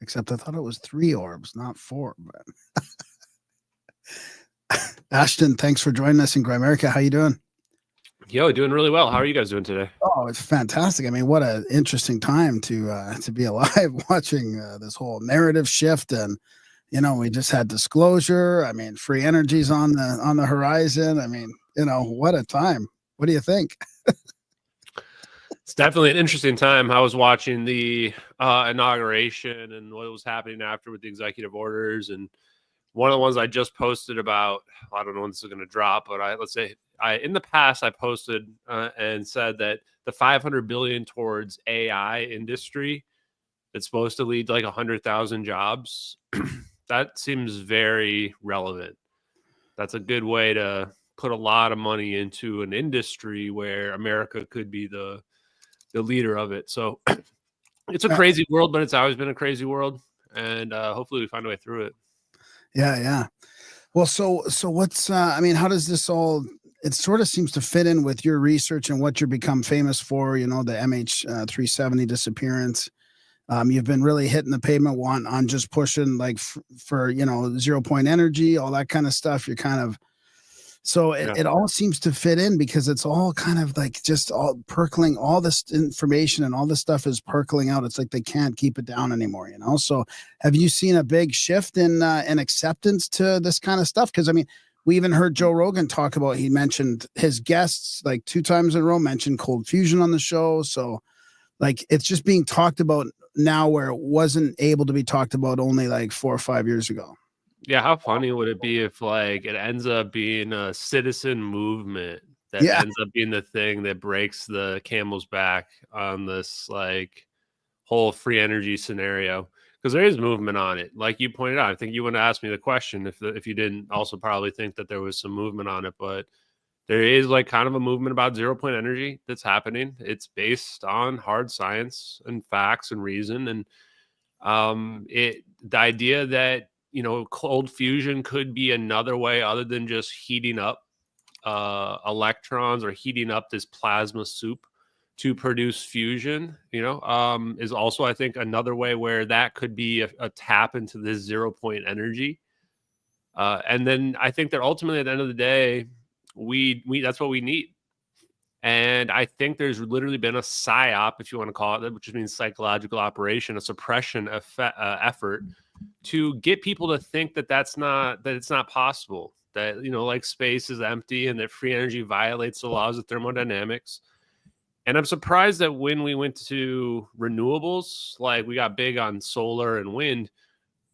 except I thought it was 3 orbs, not 4. But Ashton, thanks for joining us in Grimerica. How you doing? Yo, doing really well. How are you guys doing today? Oh, it's fantastic. I mean, what an interesting time to be alive watching this whole narrative shift. And we just had disclosure. I mean, free energy's on the horizon. I mean, what a time. What do you think? It's definitely an interesting time. I was watching the inauguration and what was happening after with the executive orders. And one of the ones I just posted about, I don't know when this is going to drop, but in the past I posted and said that the 500 billion towards AI industry that's supposed to lead to like 100,000 jobs. That seems very relevant. That's a good way to put a lot of money into an industry where America could be the leader of it. So it's a crazy world, but it's always been a crazy world. And hopefully we find a way through it. Yeah. Well, so what's, I mean, how does this all, it sort of seems to fit in with your research and what you've become famous for, the MH370 disappearance. You've been really hitting the pavement on just pushing like for 0 point energy, all that kind of stuff. You're kind of, so it all seems to fit in because it's all kind of like just all percolating, all this information and all this stuff is percolating out. It's like they can't keep it down anymore, So have you seen a big shift in acceptance to this kind of stuff? Because I mean, we even heard Joe Rogan talk about, he mentioned his guests like 2 times in a row mentioned cold fusion on the show. So like it's just being talked about now where it wasn't able to be talked about only like 4 or 5 years ago. Yeah, how funny would it be if like it ends up being a citizen movement that ends up being the thing that breaks the camel's back on this like whole free energy scenario? Because there is movement on it, like you pointed out. I think you wouldn't ask me the question if you didn't also probably think that there was some movement on it, but there is like kind of a movement about 0 point energy that's happening. It's based on hard science and facts and reason, and the idea that cold fusion could be another way other than just heating up electrons or heating up this plasma soup to produce fusion, is also, I think, another way where that could be a tap into this 0 point energy. And then I think that ultimately at the end of the day, we that's what we need. And I think there's literally been a psyop, if you want to call it that, which means psychological operation, a suppression effort to get people to think that it's not possible, that, like space is empty and that free energy violates the laws of thermodynamics. And I'm surprised that when we went to renewables, like we got big on solar and wind,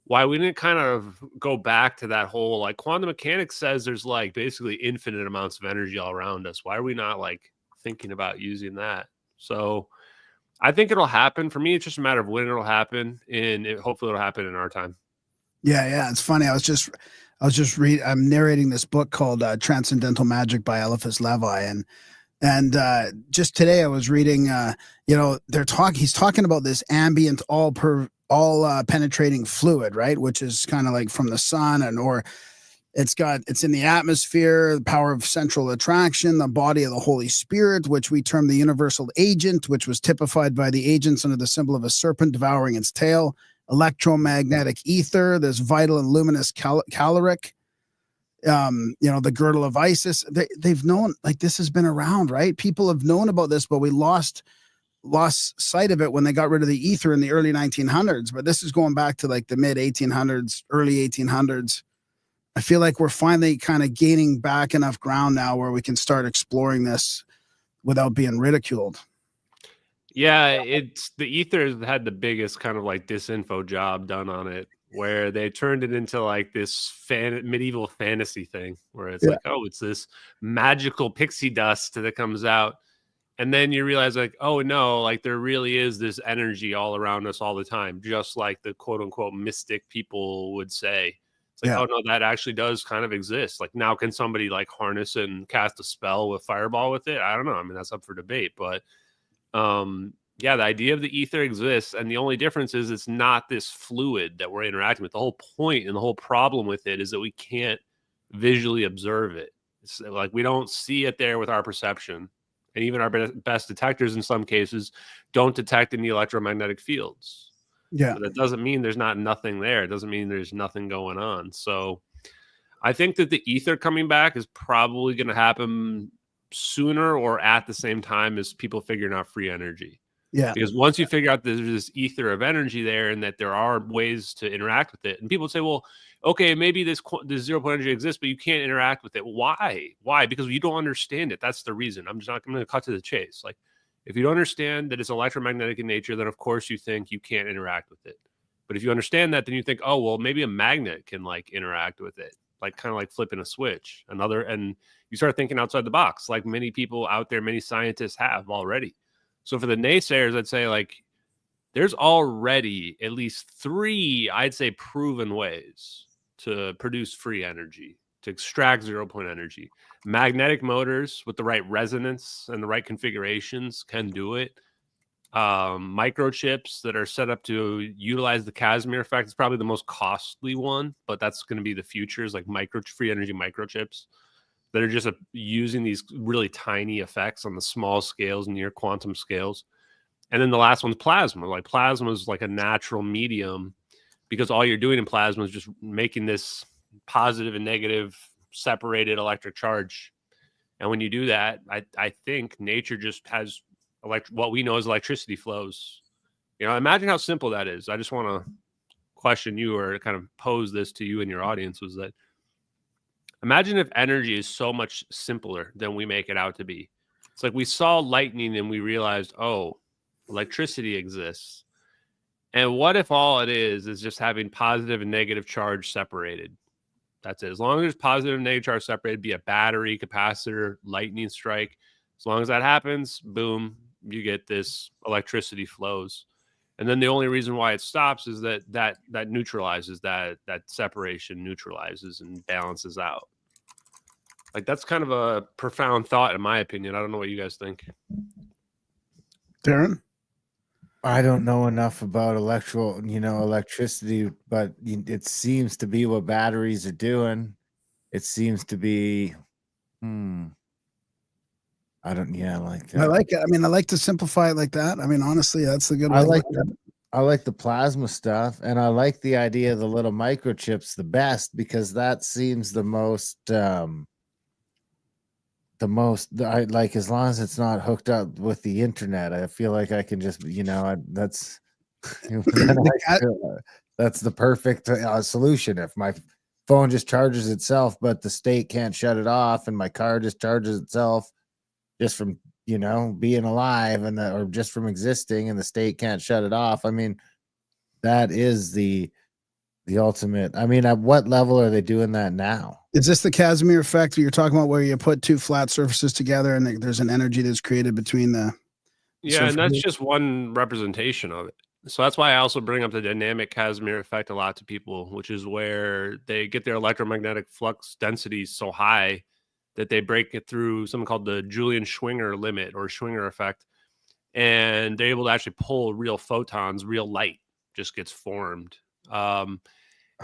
why we didn't kind of go back to that whole, like quantum mechanics says there's like basically infinite amounts of energy all around us. Why are we not like thinking about using that? So I think it'll happen. For me, it's just a matter of when it'll happen, and hopefully it'll happen in our time. Yeah. It's funny. I was just I'm narrating this book called Transcendental Magic by Eliphas Levi. And just today I was reading, he's talking about this ambient, all penetrating fluid, right? Which is kind of like from the sun or it's in the atmosphere, the power of central attraction, the body of the Holy Spirit, which we term the universal agent, which was typified by the agents under the symbol of a serpent devouring its tail, electromagnetic ether, this vital and luminous caloric, the girdle of Isis. They've known, like, this has been around, right? People have known about this, but we lost sight of it when they got rid of the ether in the early 1900s. But this is going back to like the mid 1800s, early 1800s. I feel like we're finally kind of gaining back enough ground now where we can start exploring this without being ridiculed. Yeah, it's the ether had the biggest kind of like disinfo job done on it, where they turned it into like this medieval fantasy thing where it's like, oh, it's this magical pixie dust that comes out. And then you realize like, oh no, like there really is this energy all around us all the time, just like the quote unquote mystic people would say. It's like, oh no, that actually does kind of exist. Like now can somebody like harness and cast a spell with fireball with it? I don't know. I mean, that's up for debate, but the idea of the ether exists, and the only difference is it's not this fluid that we're interacting with. The whole point and the whole problem with it is that we can't visually observe it. It's like we don't see it there with our perception, and even our best detectors in some cases don't detect any electromagnetic fields. Yeah. But that doesn't mean there's nothing there. It doesn't mean there's nothing going on. So I think that the ether coming back is probably going to happen sooner or at the same time as people figuring out free energy. Yeah. Because once you figure out there's this ether of energy there and that there are ways to interact with it, and people say, well, okay, maybe this 0 point energy exists, but you can't interact with it. Why? Because you don't understand it. That's the reason. I'm going to cut to the chase. Like, if you don't understand that it's electromagnetic in nature, then of course you think you can't interact with it. But if you understand that, then you think, oh, well, maybe a magnet can like interact with it, like kind of like flipping a switch. And you start thinking outside the box, like many people out there, many scientists have already. So for the naysayers, I'd say like there's already at least 3, I'd say, proven ways to produce free energy, to extract 0 point energy. Magnetic motors with the right resonance and the right configurations can do it. Microchips that are set up to utilize the Casimir effect is probably the most costly one, but that's going to be the future, is like free energy microchips that are just using these really tiny effects on the small scales, near quantum scales. And then the last one's plasma. Like plasma is like a natural medium, because all you're doing in plasma is just making this positive and negative separated electric charge. And when you do that, I think nature just has what we know as electricity flows. You know, imagine how simple that is. I just want to question you, or kind of pose this to you and your audience, was that imagine if energy is so much simpler than we make it out to be. It's like we saw lightning and we realized, oh, electricity exists. And what if all it is just having positive and negative charge separated? That's it. As long as there's positive and negative charge separated, be a battery, capacitor, lightning strike, as long as that happens, boom, you get this electricity flows. And then the only reason why it stops is that neutralizes, that separation neutralizes and balances out. Like, that's kind of a profound thought, in my opinion. I don't know what you guys think. Darren? I don't know enough about electricity, but it seems to be what batteries are doing. It seems to be, I don't, yeah, like that. I like it. I mean, I like to simplify it like that. I mean, honestly, that's a good way I to like look at it. I like the plasma stuff, and I like the idea of the little microchips the best, because that seems the most I like, as long as it's not hooked up with the internet. I feel like I can just, that's that's the perfect solution. If my phone just charges itself, but the state can't shut it off, and my car just charges itself just from being alive, or just from existing, and the state can't shut it off. I mean, that is the ultimate. I mean, at what level are they doing that now? Is this the Casimir effect you're talking about, where you put 2 flat surfaces together and there's an energy that's created between the and that's just one representation of it. So that's why I also bring up the dynamic Casimir effect a lot to people, which is where they get their electromagnetic flux densities so high that they break it through something called the Julian-Schwinger limit, or Schwinger effect, and they're able to actually pull real photons, real light just gets formed.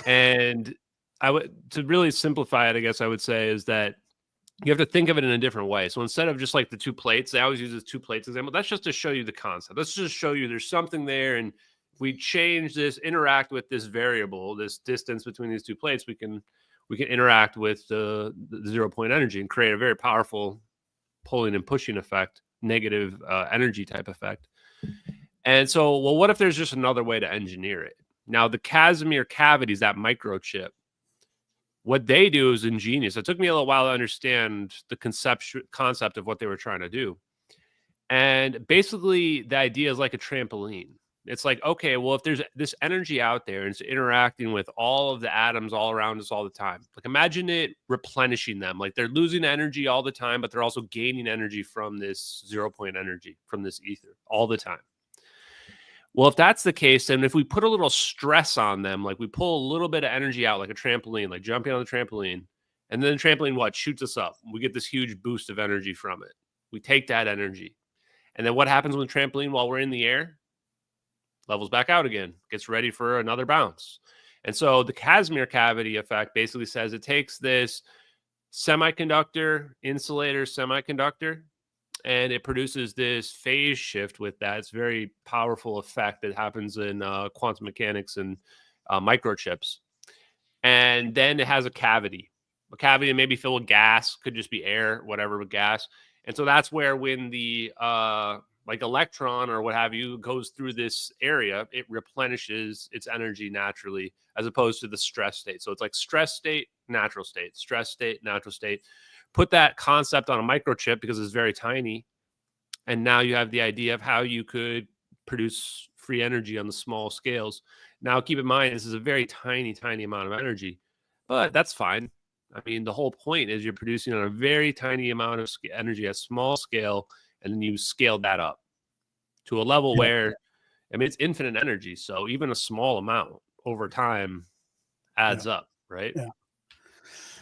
And to really simplify it, I guess I would say, is that you have to think of it in a different way. So instead of just like the 2 plates, they always use the 2 plates example. That's just to show you the concept. Let's just show you there's something there, and if we change this, interact with this variable, this distance between these 2 plates, we can interact with the 0 point energy and create a very powerful pulling and pushing effect, negative energy type effect. And so, well, what if there's just another way to engineer it? Now, the Casimir cavities, that microchip, what they do is ingenious. It took me a little while to understand the concept of what they were trying to do. And basically, the idea is like a trampoline. It's like, okay, well, if there's this energy out there and it's interacting with all of the atoms all around us all the time, like imagine it replenishing them. Like they're losing energy all the time, but they're also gaining energy from this 0 point energy, from this ether all the time. Well, if that's the case, then if we put a little stress on them, like we pull a little bit of energy out, like a trampoline, like jumping on the trampoline, and then the trampoline, shoots us up. We get this huge boost of energy from it. We take that energy. And then what happens with the trampoline while we're in the air? Levels back out again, gets ready for another bounce. And so the Casimir cavity effect basically says it takes this insulator semiconductor, and it produces this phase shift with that. It's a very powerful effect that happens in quantum mechanics and microchips. And then it has a cavity maybe filled with gas, could just be air, whatever, with gas. And so that's where when the like electron or what have you goes through this area, it replenishes its energy naturally, as opposed to the stress state. So it's like stress state, natural state, stress state, natural state. Put that concept on a microchip because it's very tiny, and now you have the idea of how you could produce free energy on the small scales. Now, keep in mind, this is a very tiny amount of energy, but that's fine. I mean, the whole point is you're producing on a very tiny amount of energy at small scale, and then you scale that up to a level where, I mean, it's infinite energy. So even a small amount over time adds up, right? Yeah.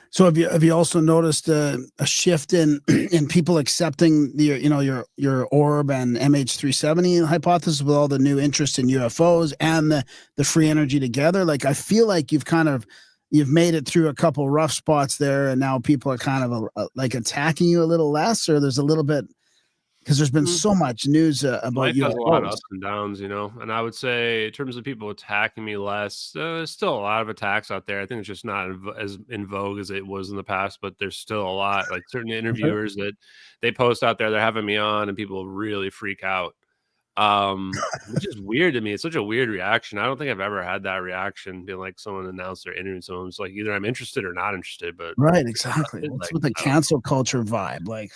So have you also noticed a shift in people accepting your orb and MH370 hypothesis with all the new interest in UFOs and the free energy together? Like, I feel like you've made it through a couple rough spots there, and now people are kind of like attacking you a little less, or there's a little bit, because there's been so much news about Life UFOs. has a lot of ups and downs, and I would say in terms of people attacking me less, there's still a lot of attacks out there. I think it's just not as in vogue as it was in the past, but there's still a lot. Like certain interviewers that they post out there, they're having me on, and people really freak out, which is weird to me. It's such a weird reaction. I don't think I've ever had that reaction, being like someone announced they're interviewing someone. It's like either I'm interested or not interested. But Right, exactly. What's like, with the cancel culture vibe? Like,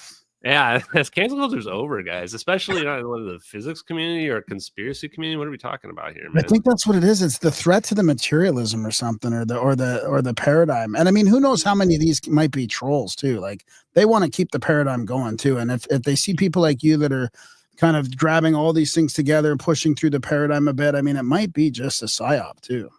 yeah, as cancel culture's over, guys. Especially not in the physics community or conspiracy community. What are we talking about here, man? I think that's what it is. It's the threat to the materialism or something, or the paradigm. And I mean, who knows how many of these might be trolls too? Like, they want to keep the paradigm going too. And if they see people like you that are kind of grabbing all these things together and pushing through the paradigm a bit, I mean, it might be just a psyop too.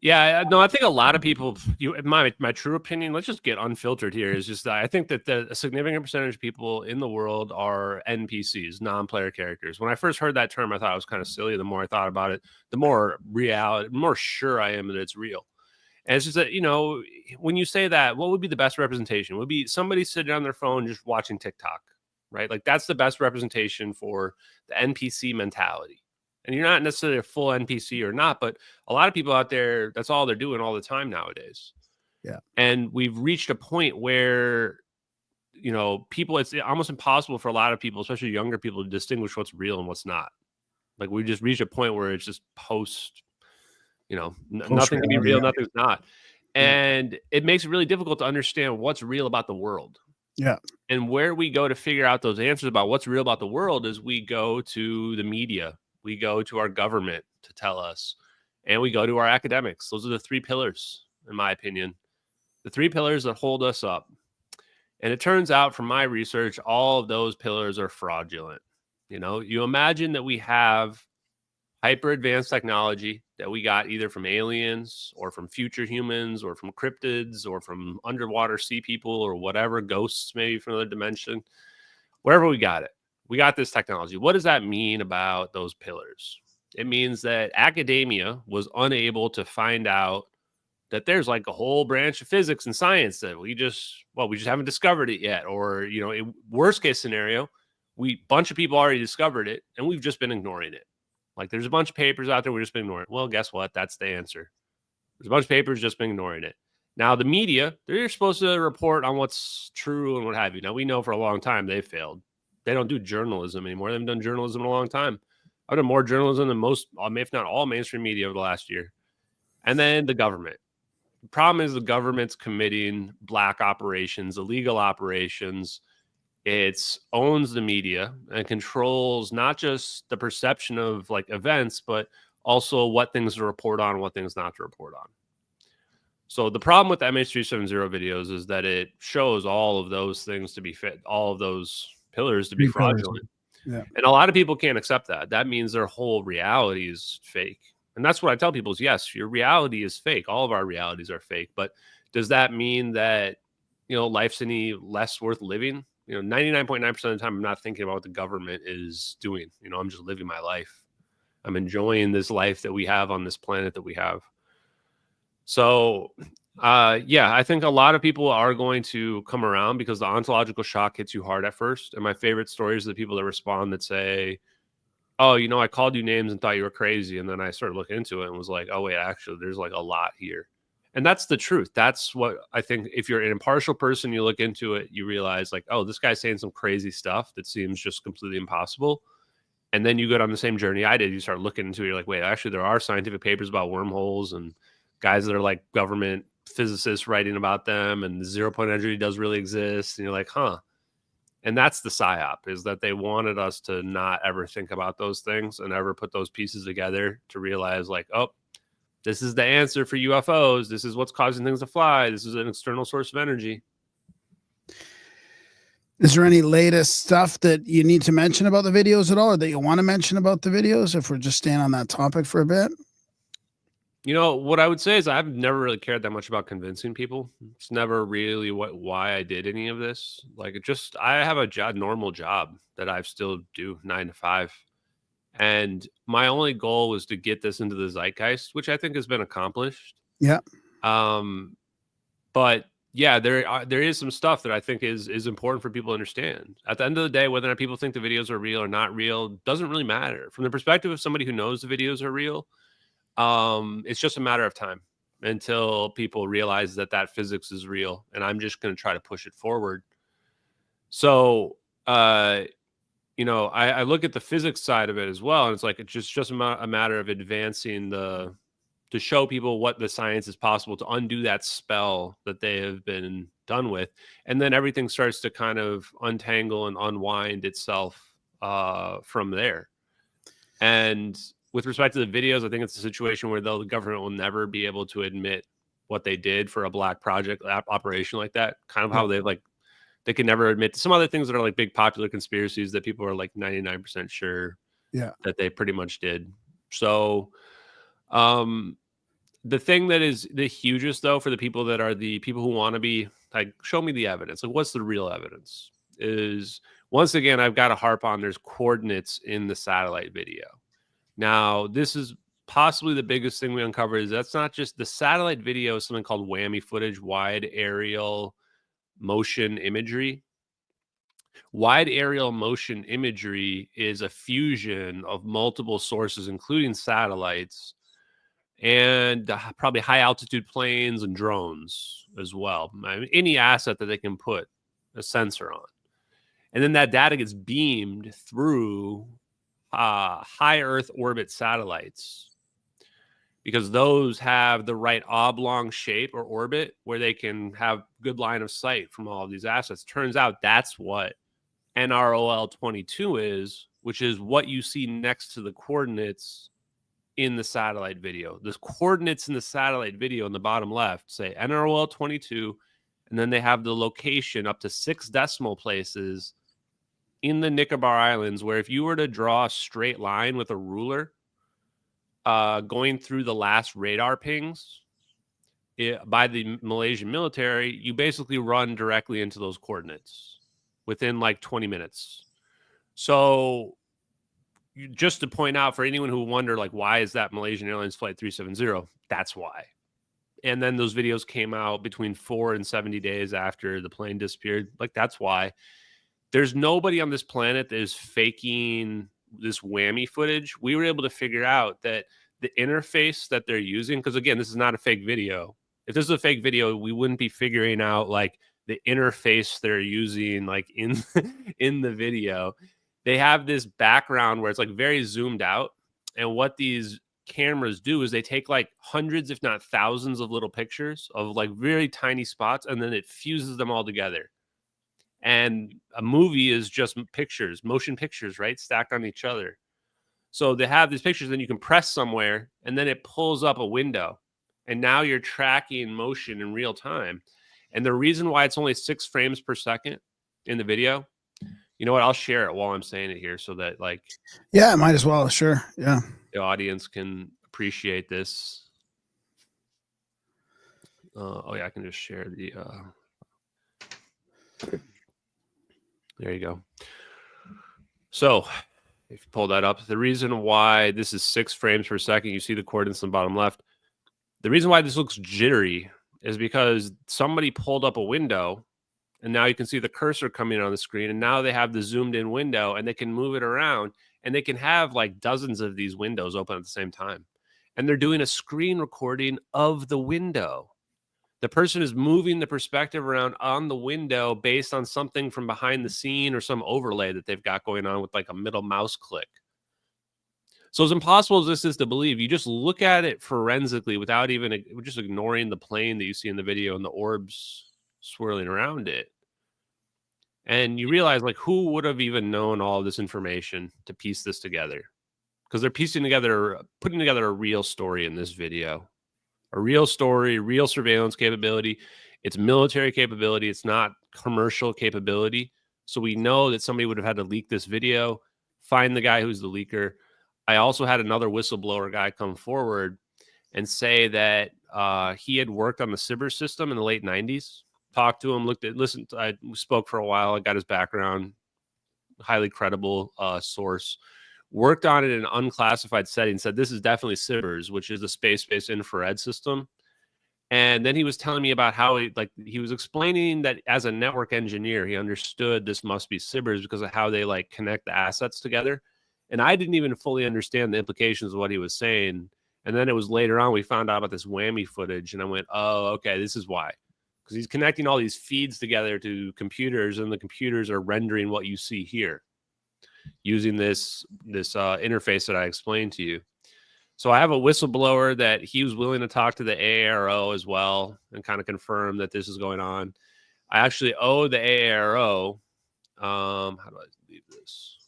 Yeah, no, I think a lot of people, my true opinion, let's just get unfiltered here, is just that I think that a significant percentage of people in the world are NPCs, non-player characters. When I first heard that term, I thought it was kind of silly. The more I thought about it, the more sure I am that it's real. And it's just that, when you say that, what would be the best representation? It would be somebody sitting on their phone just watching TikTok, right? Like, that's the best representation for the NPC mentality. And you're not necessarily a full NPC or not, but a lot of people out there, that's all they're doing all the time nowadays. Yeah. And we've reached a point where, people, it's almost impossible for a lot of people, especially younger people, to distinguish what's real and what's not. Like, we just reached a point where it's just nothing can be real, nothing's not. And it makes it really difficult to understand what's real about the world. Yeah. And where we go to figure out those answers about what's real about the world is we go to the media. We go to our government to tell us, and we go to our academics. Those are the three pillars, in my opinion, the three pillars that hold us up. And it turns out from my research, all of those pillars are fraudulent. You imagine that we have hyper advanced technology that we got either from aliens or from future humans or from cryptids or from underwater sea people or whatever, ghosts maybe from another dimension, wherever we got it. We got this technology. What does that mean about those pillars? It means that academia was unable to find out that there's like a whole branch of physics and science that we just haven't discovered it yet. Or, in worst case scenario, bunch of people already discovered it and we've just been ignoring it. Like, there's a bunch of papers out there, we've just been ignoring it. Well, guess what? That's the answer. There's a bunch of papers, just been ignoring it. Now, the media, they're supposed to report on what's true and what have you. Now, we know for a long time they failed. They don't do journalism anymore. They haven't done journalism in a long time. I've done more journalism than most, if not all, mainstream media over the last year. And then the government. The problem is the government's committing black operations, illegal operations. It owns the media and controls not just the perception of like events, but also what things to report on, what things not to report on. So the problem with the MH370 videos is that it shows all of those things to be fit, all of those pillars to be fraudulent. Yeah. And a lot of people can't accept that. That means their whole reality is fake. And that's what I tell people is, yes, your reality is fake. All of our realities are fake. But does that mean that, life's any less worth living? 99.9% of the time, I'm not thinking about what the government is doing. I'm just living my life. I'm enjoying this life that we have on this planet that we have. So Yeah, I think a lot of people are going to come around because the ontological shock hits you hard at first. And my favorite stories are the people that respond that say, oh, you know, I called you names and thought you were crazy. And then I started looking into it and was like, oh, wait, actually, there's like a lot here. And that's the truth. That's what I think. If you're an impartial person, you look into it, you realize like, oh, this guy's saying some crazy stuff that seems just completely impossible. And then you go on the same journey I did. You start looking into it. You're like, wait, actually, there are scientific papers about wormholes and guys that are like government physicists writing about them. And the 0 point energy does really exist. And you're like, huh. And that's the psyop, is that they wanted us to not ever think about those things and ever put those pieces together to realize like, oh, this is the answer for UFOs. This is what's causing things to fly. This is an external source of energy. Is there any latest stuff that you need to mention about the videos at all, or that you want to mention about the videos, if we're just staying on that topic for a bit? You know, what I would say is I've never really cared that much about convincing people. It's never really why I did any of this. Like, I have a normal job that I still do 9 to 5. And my only goal was to get this into the zeitgeist, which I think has been accomplished. Yeah. But yeah, there is some stuff that I think is important for people to understand. At the end of the day, whether or not people think the videos are real or not real doesn't really matter. From the perspective of somebody who knows the videos are real, it's just a matter of time until people realize that physics is real. And I'm just going to try to push it forward. So, you know, I look at the physics side of it as well. And it's like, it's just a matter of advancing to show people what the science is possible, to undo that spell that they have been done with. And then everything starts to kind of untangle and unwind itself from there. And with respect to the videos, I think it's a situation where the government will never be able to admit what they did for a black project operation like that. Kind of how they can never admit some other things that are like big popular conspiracies that people are like 99% sure that they pretty much did. So, the thing that is the hugest, though, for the people that are the people who want to be like, show me the evidence. Like, what's the real evidence? Is, once again, I've got to harp on, there's coordinates in the satellite video. Now, this is possibly the biggest thing we uncover, is that's not just the satellite video, is something called whammy footage, wide aerial motion imagery. Wide aerial motion imagery is a fusion of multiple sources, including satellites, and probably high altitude planes and drones as well. I mean, any asset that they can put a sensor on. And then that data gets beamed through high Earth orbit satellites, because those have the right oblong shape or orbit where they can have good line of sight from all of these assets. Turns out that's what NROL 22 is, which is what you see next to the coordinates in the satellite video. The coordinates in the satellite video in the bottom left say NROL 22, and then they have the location up to 6 decimal places in the Nicobar Islands, where if you were to draw a straight line with a ruler going through the last radar pings by the Malaysian military, you basically run directly into those coordinates within like 20 minutes. So, just to point out for anyone who wonder, like, why is that Malaysian Airlines Flight 370? That's why. And then those videos came out between 4 and 70 days after the plane disappeared. Like, that's why. There's nobody on this planet that is faking this whammy footage. We were able to figure out that the interface that they're using, because again, this is not a fake video. If this is a fake video, we wouldn't be figuring out like the interface they're using like in in the video. They have this background where it's like very zoomed out. And what these cameras do is they take like hundreds, if not thousands, of little pictures of like very tiny spots, and then it fuses them all together. And a movie is just pictures, motion pictures, right? Stacked on each other. So they have these pictures, then you can press somewhere, and then it pulls up a window. And now you're tracking motion in real time. And the reason why it's only 6 frames per second in the video, you know what? I'll share it while I'm saying it here so that, like, yeah, might as well. Sure. Yeah. The audience can appreciate this. Oh yeah, I can just share the. There you go. So, if you pull that up, the reason why this is 6 frames per second, you see the coordinates in the bottom left. The reason why this looks jittery is because somebody pulled up a window, and now you can see the cursor coming on the screen, and now they have the zoomed in window, and they can move it around, and they can have like dozens of these windows open at the same time. And they're doing a screen recording of the window. The person is moving the perspective around on the window based on something from behind the scene or some overlay that they've got going on with like a middle mouse click. So as impossible as this is to believe, you just look at it forensically without even just ignoring the plane that you see in the video and the orbs swirling around it. And you realize, like, who would have even known all of this information to piece this together? Because they're putting together a real story in this video. A real story, real surveillance capability. It's military capability. It's not commercial capability. So we know that somebody would have had to leak this video, find the guy who's the leaker. I also had another whistleblower guy come forward and say that he had worked on the Cyber system in the late 90s. Talked to him, listened. I spoke for a while. I got his background. Highly credible source. Worked on it in an unclassified setting. Said this is definitely Cybers, which is a space-based infrared system. And then he was telling me about how he was explaining that as a network engineer, he understood this must be Cybers because of how they like connect the assets together. And I didn't even fully understand the implications of what he was saying. And then it was later on we found out about this whammy footage, and I went, oh, okay, this is why. Because he's connecting all these feeds together to computers, and the computers are rendering what you see here using this interface that I explained to you. So I have a whistleblower that he was willing to talk to the AARO as well and kind of confirm that this is going on. I actually owe the AARO. How do I leave this?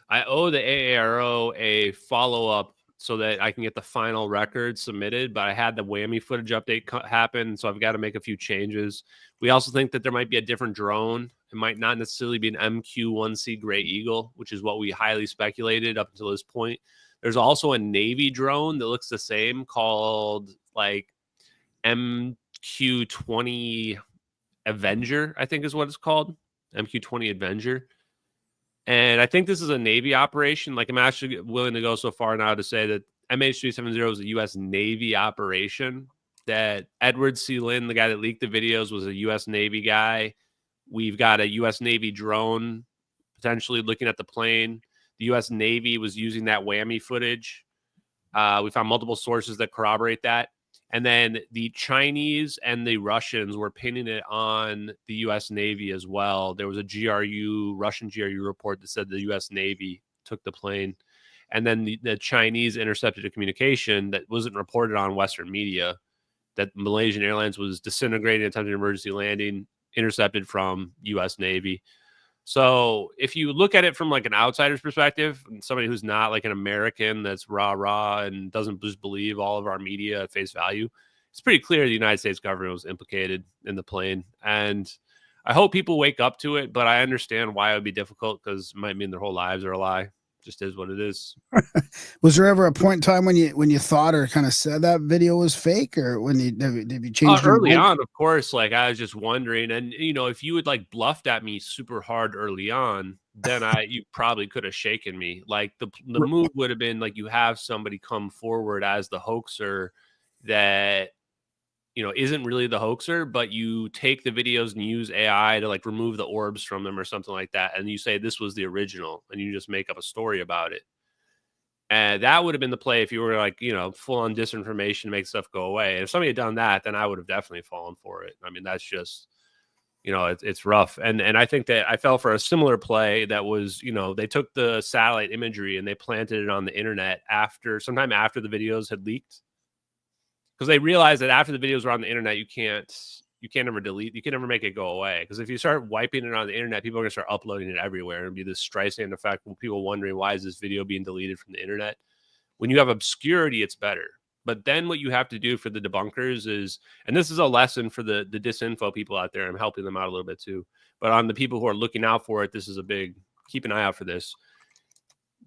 I owe the AARO a follow-up so that I can get the final record submitted, but I had the whammy footage update happen, so I've got to make a few changes. We also think that there might be a different drone. It might not necessarily be an MQ-1C Gray Eagle, which is what we highly speculated up until this point. There's also a Navy drone that looks the same called like MQ-20 Avenger, I think is what it's called. MQ-20 Avenger. And I think this is a Navy operation. Like, I'm actually willing to go so far now to say that MH370 is a U.S. Navy operation, that Edward C. Lynn, the guy that leaked the videos, was a U.S. Navy guy. We've got a U.S. Navy drone potentially looking at the plane. The U.S. Navy was using that whammy footage. We found multiple sources that corroborate that. And then the Chinese and the Russians were pinning it on the U.S. Navy as well. There was a Russian GRU report that said the U.S. Navy took the plane. And then the Chinese intercepted a communication that wasn't reported on Western media, that Malaysian Airlines was disintegrating, attempting an emergency landing, intercepted from U.S. Navy. So if you look at it from like an outsider's perspective, and somebody who's not like an American that's rah and doesn't just believe all of our media at face value, it's pretty clear the United States government was implicated in the plane. And I hope people wake up to it, but I understand why it would be difficult, because it might mean their whole lives are a lie. Just is what it is. Was there ever a point in time when you thought or kind of said that video was fake, or when did you change early on? Of course, like I was just wondering, and if you would like bluffed at me super hard early on, then you probably could have shaken me. Like the move would have been like, you have somebody come forward as the hoaxer that isn't really the hoaxer, but you take the videos and use AI to like remove the orbs from them or something like that, and you say this was the original, and you just make up a story about it. And that would have been the play if you were like, full on disinformation, make stuff go away. And if somebody had done that, then I would have definitely fallen for it. I mean, that's just, it's rough. And I think that I fell for a similar play that was, they took the satellite imagery and they planted it on the internet sometime after the videos had leaked. Because they realized that after the videos were on the internet, you can't ever delete, you can never make it go away. Because if you start wiping it on the internet, people are going to start uploading it everywhere, and be this Streisand effect with people wondering, why is this video being deleted from the internet? When you have obscurity, it's better. But then what you have to do for the debunkers is, and this is a lesson for the disinfo people out there, I'm helping them out a little bit too, but on the people who are looking out for it, this is a big, keep an eye out for this.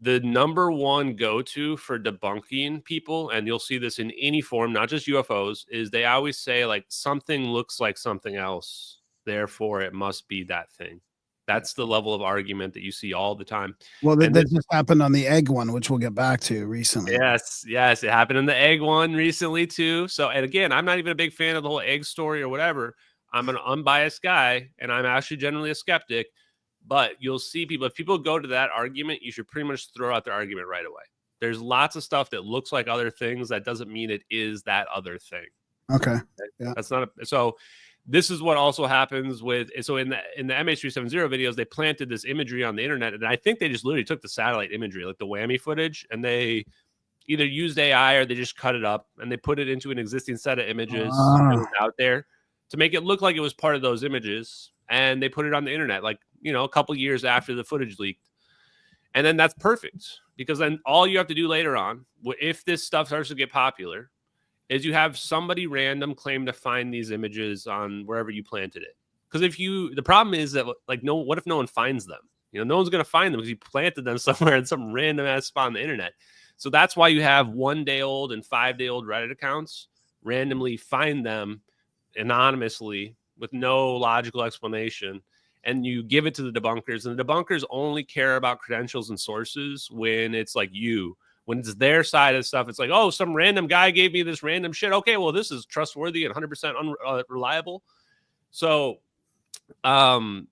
The number one go-to for debunking people, and you'll see this in any form, not just UFOs, is they always say like, something looks like something else, therefore it must be that thing. That's the level of argument that you see all the time. Well, that, And that just happened on the egg one, which we'll get back to recently. Yes, it happened in the egg one recently too. So, and again, I'm not even a big fan of the whole egg story or whatever. I'm an unbiased guy, and I'm actually generally a skeptic. But you'll see people, if people go to that argument, you should pretty much throw out their argument right away. There's lots of stuff that looks like other things. That doesn't mean it is that other thing. Okay. Yeah. That's not so. This is what also happens with, so in the MH370 videos, they planted this imagery on the internet, and I think they just literally took the satellite imagery, like the whammy footage, and they either used AI or they just cut it up and they put it into an existing set of images that was out there to make it look like it was part of those images, and they put it on the internet, like, you know, a couple years after the footage leaked. And then that's perfect, because then all you have to do later on, if this stuff starts to get popular, is you have somebody random claim to find these images on wherever you planted it. Because the problem is that, like, what if no one finds them? You know, no one's going to find them because you planted them somewhere in some random ass spot on the internet. So that's why you have 1-day-old and 5-day-old Reddit accounts randomly find them anonymously with no logical explanation. And you give it to the debunkers, and the debunkers only care about credentials and sources when it's like you. When it's their side of stuff, it's like, oh, some random guy gave me this random shit. Okay, well, this is trustworthy and 100% reliable. So be on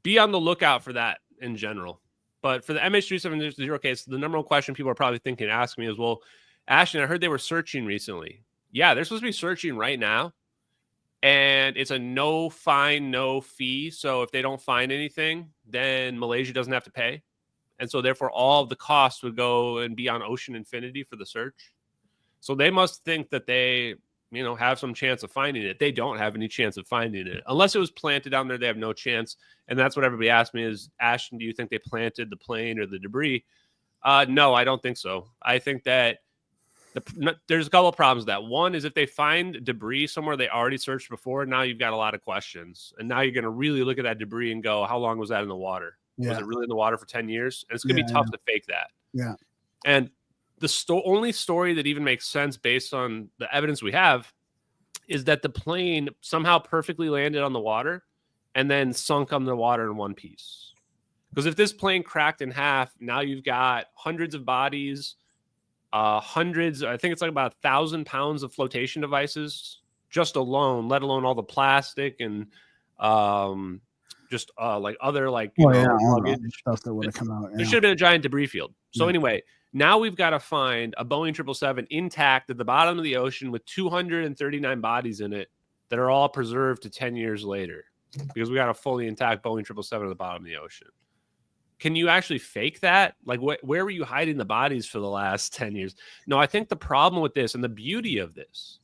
the lookout for that in general. But for the MH370 case, the number one question people are probably thinking to ask me is, well, Ashton, I heard they were searching recently. Yeah, they're supposed to be searching right now. And it's a no fine, no fee. So if they don't find anything, then Malaysia doesn't have to pay. And so therefore all of the costs would go and be on Ocean Infinity for the search. So they must think that they, you know, have some chance of finding it. They don't have any chance of finding it. Unless it was planted down there, they have no chance. And that's what everybody asked me is, Ashton, do you think they planted the plane or the debris? No, I don't think so. I think that there's a couple of problems with that. One is if they find debris somewhere they already searched before, now you've got a lot of questions. And now you're going to really look at that debris and go, how long was that in the water? Yeah. Was it really in the water for 10 years? And it's going to be tough to fake that. Yeah. And the only story that even makes sense based on the evidence we have is that the plane somehow perfectly landed on the water and then sunk on the water in one piece. Because if this plane cracked in half, now you've got hundreds of bodies, I think it's like about 1,000 pounds of flotation devices just alone, let alone all the plastic and just like other, like, you know, luggage stuff that would have come out. There should have been a giant debris field. So anyway, now we've got to find a Boeing 777 intact at the bottom of the ocean with 239 bodies in it that are all preserved to 10 years later, because we got a fully intact Boeing 777 at the bottom of the ocean. Can you actually fake that? Like, where were you hiding the bodies for the last 10 years? No, I think the problem with this and the beauty of this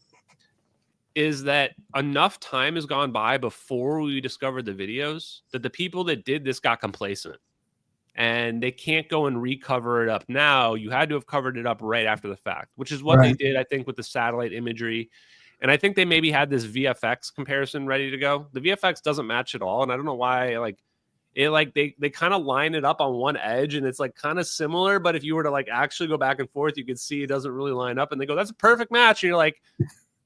is that enough time has gone by before we discovered the videos that the people that did this got complacent and they can't go and recover it up now. You had to have covered it up right after the fact, which is what they did, I think, with the satellite imagery. And I think they maybe had this VFX comparison ready to go. The VFX doesn't match at all. And I don't know why, they kind of line it up on one edge and it's like kind of similar. But if you were to like actually go back and forth, you could see it doesn't really line up. And they go, that's a perfect match. And you're like,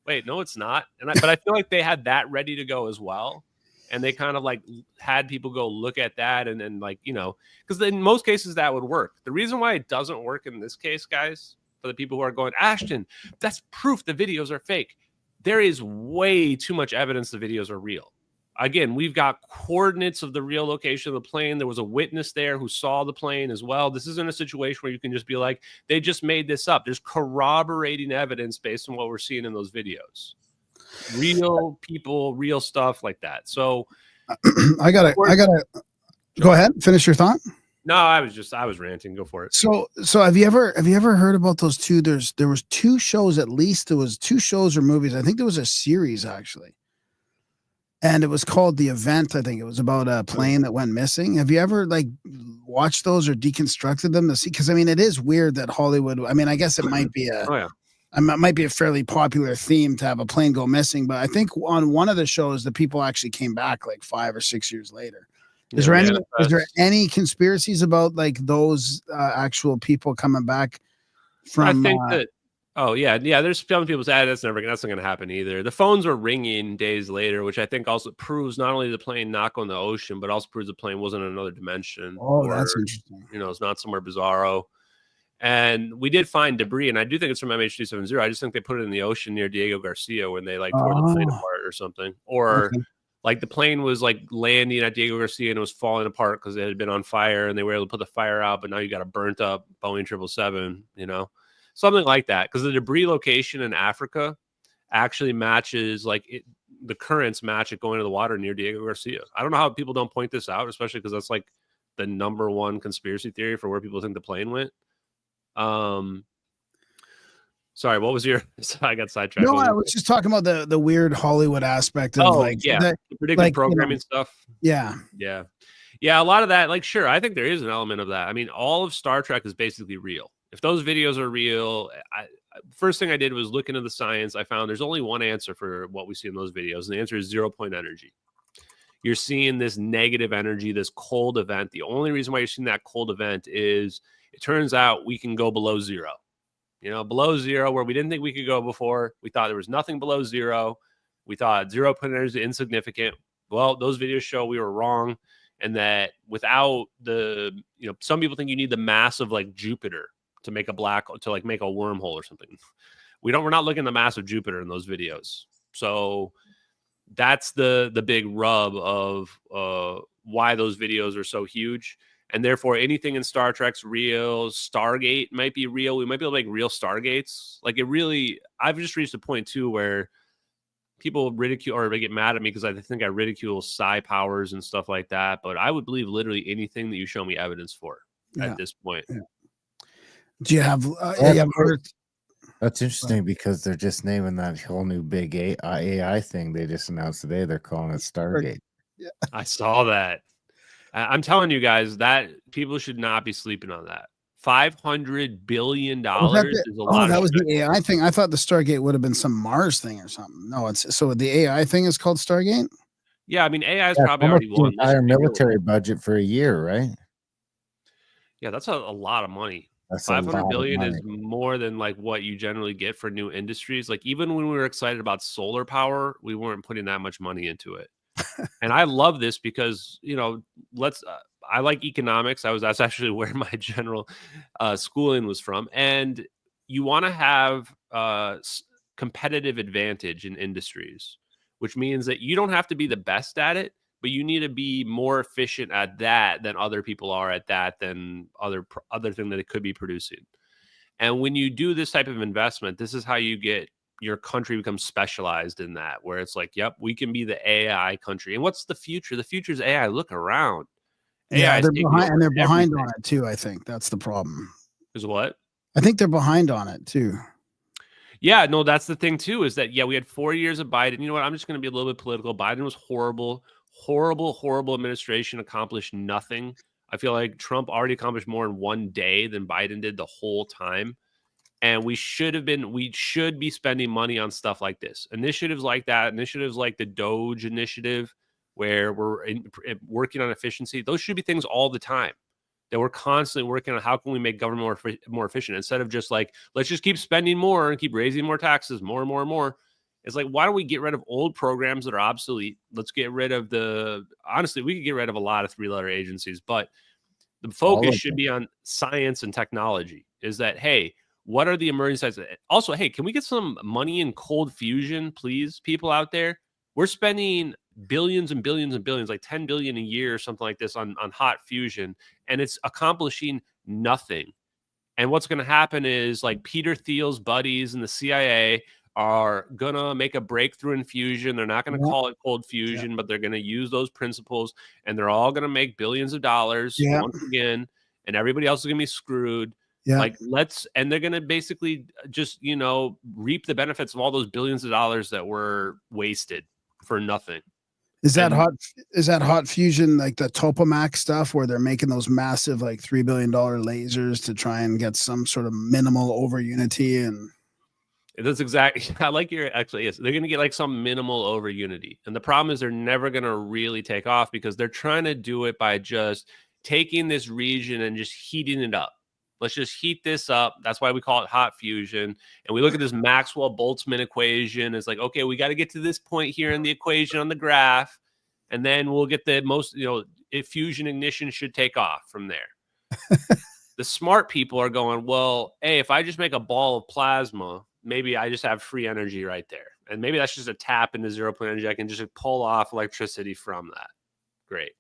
wait, no, it's not. But I feel like they had that ready to go as well. And they kind of like had people go look at that and then, like, you know, because in most cases that would work. The reason why it doesn't work in this case, guys, for the people who are going, Ashton, that's proof the videos are fake. There is way too much evidence the videos are real. Again, we've got coordinates of the real location of the plane. There was a witness there who saw the plane as well. This isn't a situation where you can just be like, they just made this up. There's corroborating evidence based on what we're seeing in those videos. Real people, real stuff like that. So I gotta go ahead, finish your thought. No, I was ranting. Go for it. So have you ever heard about those two? There was two shows, at least there was two shows or movies. I think there was a series actually. And it was called The Event. I think it was about a plane that went missing. Have you ever like watched those or deconstructed them to see? Because I mean, it is weird that Hollywood. I mean, I guess it might be it might be a fairly popular theme to have a plane go missing. But I think on one of the shows, the people actually came back like 5 or 6 years later. Is there any conspiracies about like those actual people coming back from? I think that Oh yeah, yeah. There's some people say that's not going to happen either. The phones were ringing days later, which I think also proves not only the plane not going to the ocean, but also proves the plane wasn't in another dimension. Oh, that's interesting. It's not somewhere bizarro. And we did find debris, and I do think it's from MH370. I just think they put it in the ocean near Diego Garcia when they like tore the plane apart or something. Or like the plane was like landing at Diego Garcia and it was falling apart because it had been on fire and they were able to put the fire out, but now you got a burnt up Boeing 777, something like that. Because the debris location in Africa actually matches the currents match it going to the water near Diego Garcia. I don't know how people don't point this out, especially because that's like the number one conspiracy theory for where people think the plane went. Sorry, what was your? I got sidetracked. No, I was just talking about the weird Hollywood aspect of the predictive programming stuff. Yeah. A lot of that, sure, I think there is an element of that. I mean, all of Star Trek is basically real. If those videos are real, first thing I did was look into the science. I found there's only one answer for what we see in those videos, and the answer is 0 point energy. You're seeing this negative energy, this cold event. The only reason why you're seeing that cold event is it turns out we can go below zero. Below zero, where we didn't think we could go before. We thought there was nothing below zero. We thought 0 point energy is insignificant. Well, those videos show we were wrong, and that without some people think you need the mass of like Jupiter to make make a wormhole or something. We're not looking at the mass of Jupiter in those videos. So that's the big rub of why those videos are so huge. And therefore, anything in Star Trek's real. Stargate might be real. We might be able to make real Stargates. I've just reached a point, too, where people ridicule or they get mad at me because I think I ridicule psi powers and stuff like that. But I would believe literally anything that you show me evidence for at this point. Yeah. Do you have... That's interesting because they're just naming that whole new big AI thing they just announced today. They're calling it Stargate. Yeah. I saw that. I'm telling you guys that people should not be sleeping on that. $500 billion is a lot. That was the AI thing. I thought the Stargate would have been some Mars thing or something. No, so the AI thing is called Stargate. Yeah, I mean AI is probably already won. Entire military budget for a year, right? Yeah, that's a lot of money. That's 500 billion is more than what you generally get for new industries. Even when we were excited about solar power, we weren't putting that much money into it. And I love this because, I like economics. That's actually where my general schooling was from. And you want to have competitive advantage in industries, which means that you don't have to be the best at it, but you need to be more efficient at that than other people are at that than other thing that it could be producing. And when you do this type of investment, this is how you get your country becomes specialized in that, where it's yep, we can be the AI country. And what's the future? The future is AI. Look around. Yeah, they're behind on it too. I think that's the problem. Is what? I think they're behind on it too. Yeah, no, that's the thing too, is that, we had 4 years of Biden. You know what? I'm just going to be a little bit political. Biden was horrible, administration, accomplished nothing. I feel like Trump already accomplished more in one day than Biden did the whole time. And we should be spending money on stuff like this. Initiatives like that, initiatives like the Doge initiative, where we're working on efficiency. Those should be things all the time that we're constantly working on. How can we make government more efficient instead of just let's just keep spending more and keep raising more taxes, more and more and more. It's why don't we get rid of old programs that are obsolete? Let's get rid of honestly, we could get rid of a lot of 3-letter agencies, but the focus should be on science and technology. Is that, hey, what are the emerging sites? Also, hey, can we get some money in cold fusion, please, people out there? We're spending billions and billions and billions, like 10 billion a year or something like this on hot fusion, and it's accomplishing nothing. And what's going to happen is Peter Thiel's buddies in the CIA are going to make a breakthrough in fusion. They're not going to call it cold fusion, but they're going to use those principles, and they're all going to make billions of dollars once again, and everybody else is going to be screwed. Yeah. And they're going to basically just, reap the benefits of all those billions of dollars that were wasted for nothing. Is that hot fusion, like the Topomac stuff, where they're making those massive, $3 billion lasers to try and get some sort of minimal over unity? And that's exactly, I like your, actually, yes, they're going to get some minimal over unity. And the problem is they're never going to really take off because they're trying to do it by just taking this region and just heating it up. Let's just heat this up. That's why we call it hot fusion. And we look at this Maxwell-Boltzmann equation. It's like, okay, we got to get to this point here in the equation on the graph, and then we'll get the most, fusion ignition should take off from there. The smart people are going, well, hey, if I just make a ball of plasma, maybe I just have free energy right there. And maybe that's just a tap into 0-point energy. I can just pull off electricity from that. Great.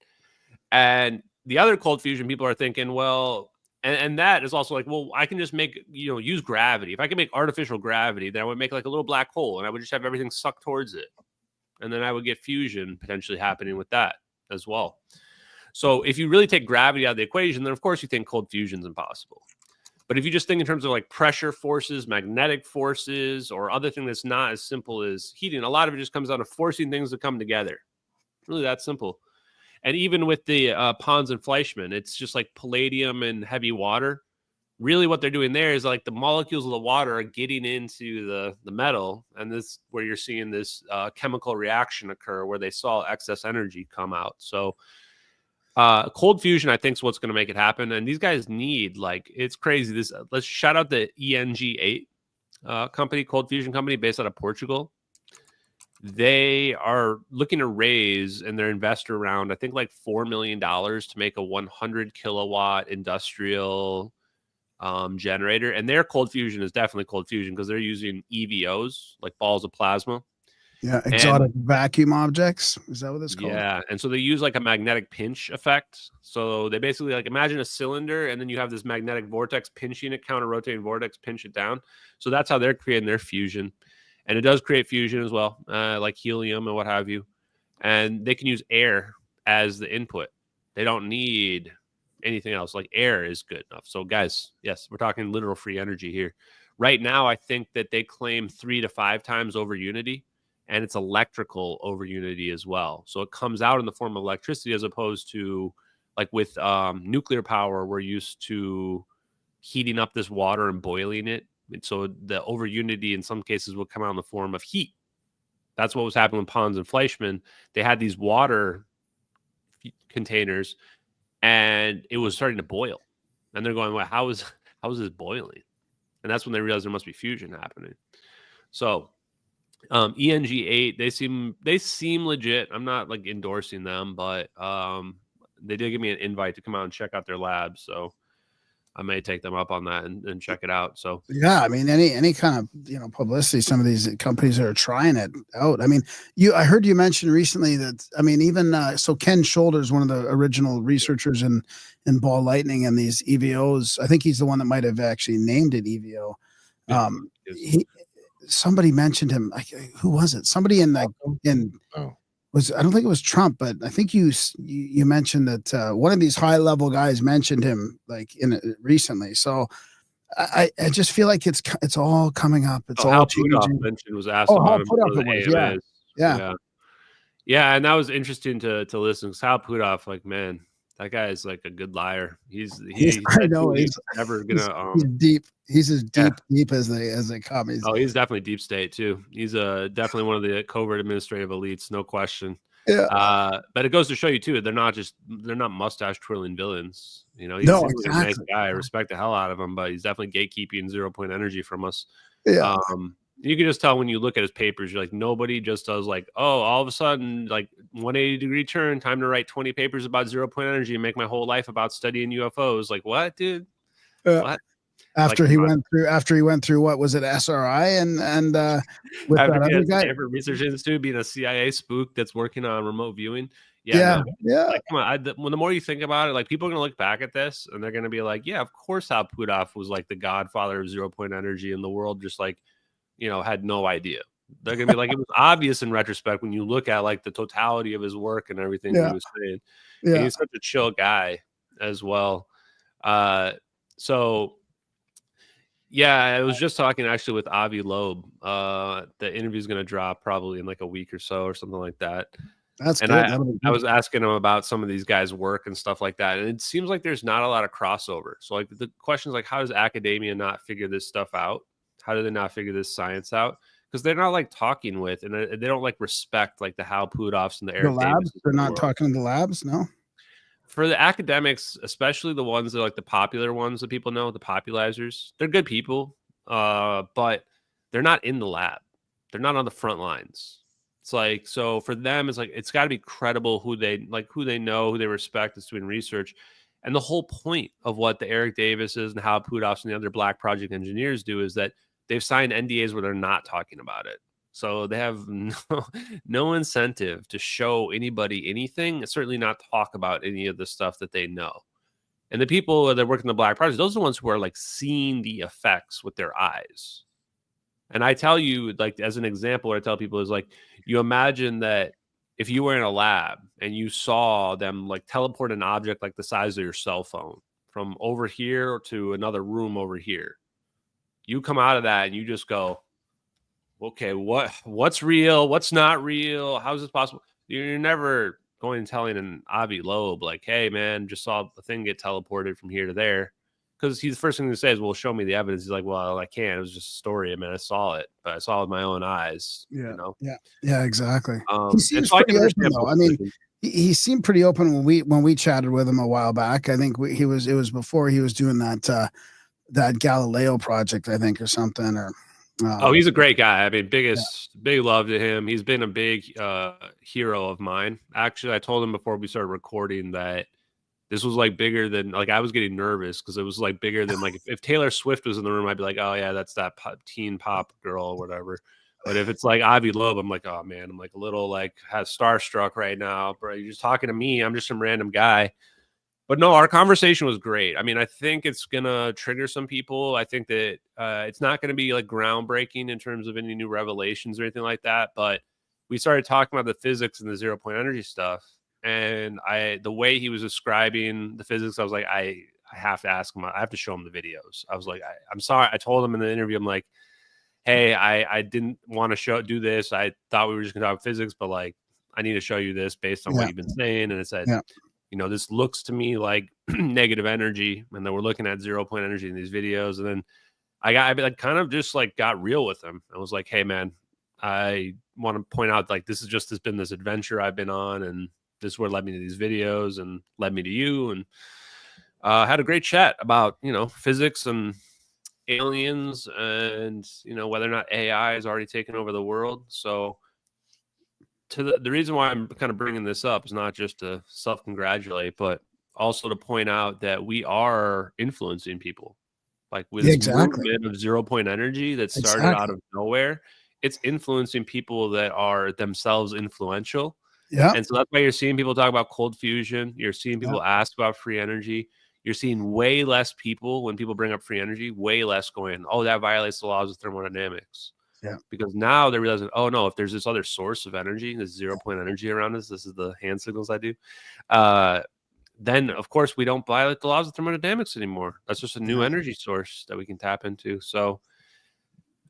And the other cold fusion people are thinking, well, and that is also like, well, I can just make, use gravity. If I can make artificial gravity, then I would make like a little black hole and I would just have everything suck towards it. And then I would get fusion potentially happening with that as well. So if you really take gravity out of the equation, then of course you think cold fusion is impossible. But if you just think in terms of like pressure forces, magnetic forces, or other thing that's not as simple as heating, a lot of it just comes down to forcing things to come together. Really that simple. And even with the Pons and Fleischmann, it's just like palladium and heavy water. Really what they're doing there is like the molecules of the water are getting into the metal. And this is where you're seeing this chemical reaction occur where they saw excess energy come out. So cold fusion, I think, is what's going to make it happen. And these guys need, like, it's crazy. Let's shout out the ENG8 company, cold fusion company based out of Portugal. They are looking to raise in their investor round, I think, like $4 million to make a 100 kilowatt industrial generator. And their cold fusion is definitely cold fusion because they're using EVOs, like balls of plasma. Yeah, exotic vacuum objects. Is that what it's called? Yeah, and so they use like a magnetic pinch effect. So they basically like imagine a cylinder, and then you have this magnetic vortex pinching it, counter-rotating vortex, pinch it down. So that's how they're creating their fusion. And it does create fusion as well, like helium and what have you. And they can use air as the input. They don't need anything else. Like air is good enough. So guys, yes, we're talking literal free energy here. Right now, I think that they claim 3 to 5 times over unity. And it's electrical over unity as well. So it comes out in the form of electricity as opposed to like with nuclear power, we're used to heating up this water and boiling it. And so the over unity in some cases will come out in the form of heat. That's what was happening with Pons and Fleischmann. They had these water containers and it was starting to boil. And they're going, well, how is this boiling? And that's when they realized there must be fusion happening. So ENG8, they seem legit. I'm not like endorsing them, but they did give me an invite to come out and check out their lab, so I may take them up on that and check it out. So yeah, I mean any kind of publicity, some of these companies that are trying it out. I mean, I heard you mention recently that, I mean, even so Ken Shoulders, one of the original researchers in ball lightning and these EVOs, I think he's the one that might have actually named it EVO. Somebody mentioned him. Who was it? Somebody I don't think it was Trump, but I think you mentioned that one of these high level guys mentioned him like recently. So I just feel like it's all coming up. It's all changing. Mentioned was asked about him for the AMAs. Yeah, and that was interesting to listen. Because Hal Puthoff, like, man, that guy is like a good liar. He's never gonna. He's deep. He's as deep as they come. He's definitely deep state too. He's definitely one of the covert administrative elites, no question. Yeah. But it goes to show you too, they're not mustache twirling villains. He's exactly. a nice guy. I respect the hell out of him, but he's definitely gatekeeping 0-point energy from us. Yeah. You can just tell when you look at his papers, you're like, nobody just does like, oh, all of a sudden, like 180-degree turn, time to write 20 papers about 0-point energy and make my whole life about studying UFOs. Like, what, dude? What? After he went through what was it, SRI and with after that other guy, Stanford Research Institute, being a CIA spook that's working on remote viewing. Yeah. Like, come on. The more you think about it, like people are gonna look back at this and they're gonna be like, yeah, of course, Hal Puthoff was like the godfather of 0-point energy in the world, just like had no idea. They're gonna be like, it was obvious in retrospect when you look at like the totality of his work and everything he was saying. Yeah, and he's such a chill guy as well. So. Yeah, I was just talking actually with Avi Loeb. The interview is going to drop probably in like a week or so or something like that. That's and good. I was asking him about some of these guys' work and stuff like that. And it seems like there's not a lot of crossover. So like the question is like, how does academia not figure this stuff out? How do they not figure this science out? Because they're not like talking with, and they don't like respect like the Hal Puthoffs and the Eric labs. Davises They're not talking to the labs, no. For the academics, especially the ones that are like the popular ones that people know, the popularizers, they're good people, but they're not in the lab. They're not on the front lines. It's like, so for them, it's like, it's got to be credible who they know, who they respect is doing research. And the whole point of what the Eric Davises and Hal Puthoffs and the other Black Project engineers do is that they've signed NDAs where they're not talking about it. So they have no incentive to show anybody anything, certainly not talk about any of the stuff that they know. And the people that work in the Black Project, those are the ones who are like seeing the effects with their eyes. And I tell you, like, as an example, what I tell people is like, you imagine that if you were in a lab and you saw them like teleport an object like the size of your cell phone from over here to another room over here, you come out of that and you just go, okay, what's real? What's not real? How is this possible? You're never going and telling an Avi Loeb like, hey, man, just saw the thing get teleported from here to there. Because he's the first thing to say is, well, show me the evidence. He's like, well, I can't. It was just a story. I mean, I saw it, but I saw it with my own eyes. Yeah. You know? Yeah, exactly. He seems pretty open, though. I mean, he seemed pretty open when we chatted with him a while back. I think it was before he was doing that Galileo project, I think, or something. Or he's a great guy. I mean, big love to him. He's been a big hero of mine. Actually, I told him before we started recording that this was like bigger than, like, I was getting nervous because it was like bigger than, like, if Taylor Swift was in the room, I'd be like, oh yeah, that's that teen pop girl or whatever. But if it's like Avi Loeb, I'm like, oh man, I'm like a little like starstruck right now, bro. You're just talking to me. I'm just some random guy. But no, our conversation was great. I mean, I think it's going to trigger some people. I think that it's not going to be like groundbreaking in terms of any new revelations or anything like that. But we started talking about the physics and the 0-point energy stuff. And the way he was describing the physics, I was like, I have to ask him. I have to show him the videos. I was like, I'm sorry. I told him in the interview, I'm like, hey, I didn't want to do this. I thought we were just going to talk physics, but like, I need to show you this based on what you've been saying. And it said, you know, this looks to me like negative energy. And then we're looking at 0-point energy in these videos. And then I kind of just like got real with him. I was like, hey man, I want to point out, like, this has been this adventure I've been on. And this is what led me to these videos and led me to you. And had a great chat about, you know, physics and aliens and, you know, whether or not AI has already taken over the world. So the reason why I'm kind of bringing this up is not just to self-congratulate, but also to point out that we are influencing people. Like with this movement of 0-point energy that started out of nowhere, it's influencing people that are themselves influential. Yeah. And so that's why you're seeing people talk about cold fusion. You're seeing people ask about free energy. You're seeing way less people, when people bring up free energy, way less going, oh, that violates the laws of thermodynamics. Yeah. Because now they're realizing, oh no, if there's this other source of energy, this 0-point energy around us, this is the hand signals I do, then of course we don't violate the laws of thermodynamics anymore. That's just a new energy source that we can tap into. So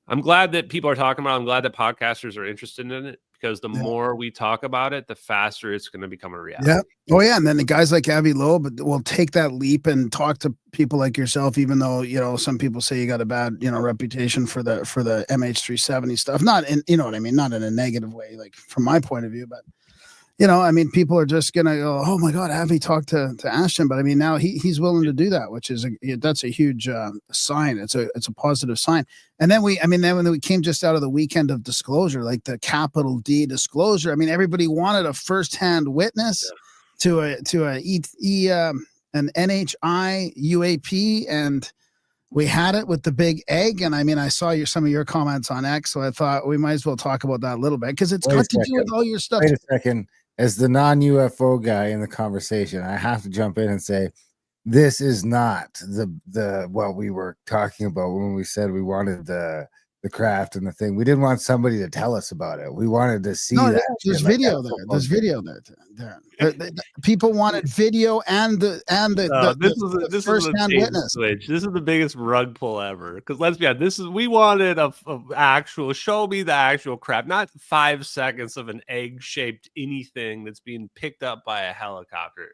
I'm glad that people are talking about it. I'm glad that podcasters are interested in it, because the more we talk about it, the faster it's going to become a reality. Yeah. Oh yeah. And then the guys like Avi Loeb will take that leap and talk to people like yourself, even though, you know, some people say you got a bad, you know, reputation for the MH370 stuff. Not in, you know what I mean? Not in a negative way, like from my point of view, but you know, I mean, people are just going to go, oh my God, Avi talked to Ashton. But I mean, now he's willing to do that, which is that's a huge sign. It's a positive sign. And then then when we came just out of the weekend of disclosure, like the capital D disclosure, I mean, everybody wanted a firsthand witness to an NHI UAP, and we had it with the big egg. And I mean, I saw some of your comments on X, so I thought we might as well talk about that a little bit, because it's got to do with all your stuff. Wait a second. As the non-UFO guy in the conversation, I have to jump in and say, this is not the what we were talking about when we said we wanted the craft and the thing. We didn't want somebody to tell us about it. We wanted to see that. There's video there. There's video there. People wanted video and the first-hand witness. This is the biggest rug pull ever. Because let's be honest, we wanted a actual, show me the actual crap, not 5 seconds of an egg-shaped anything that's being picked up by a helicopter.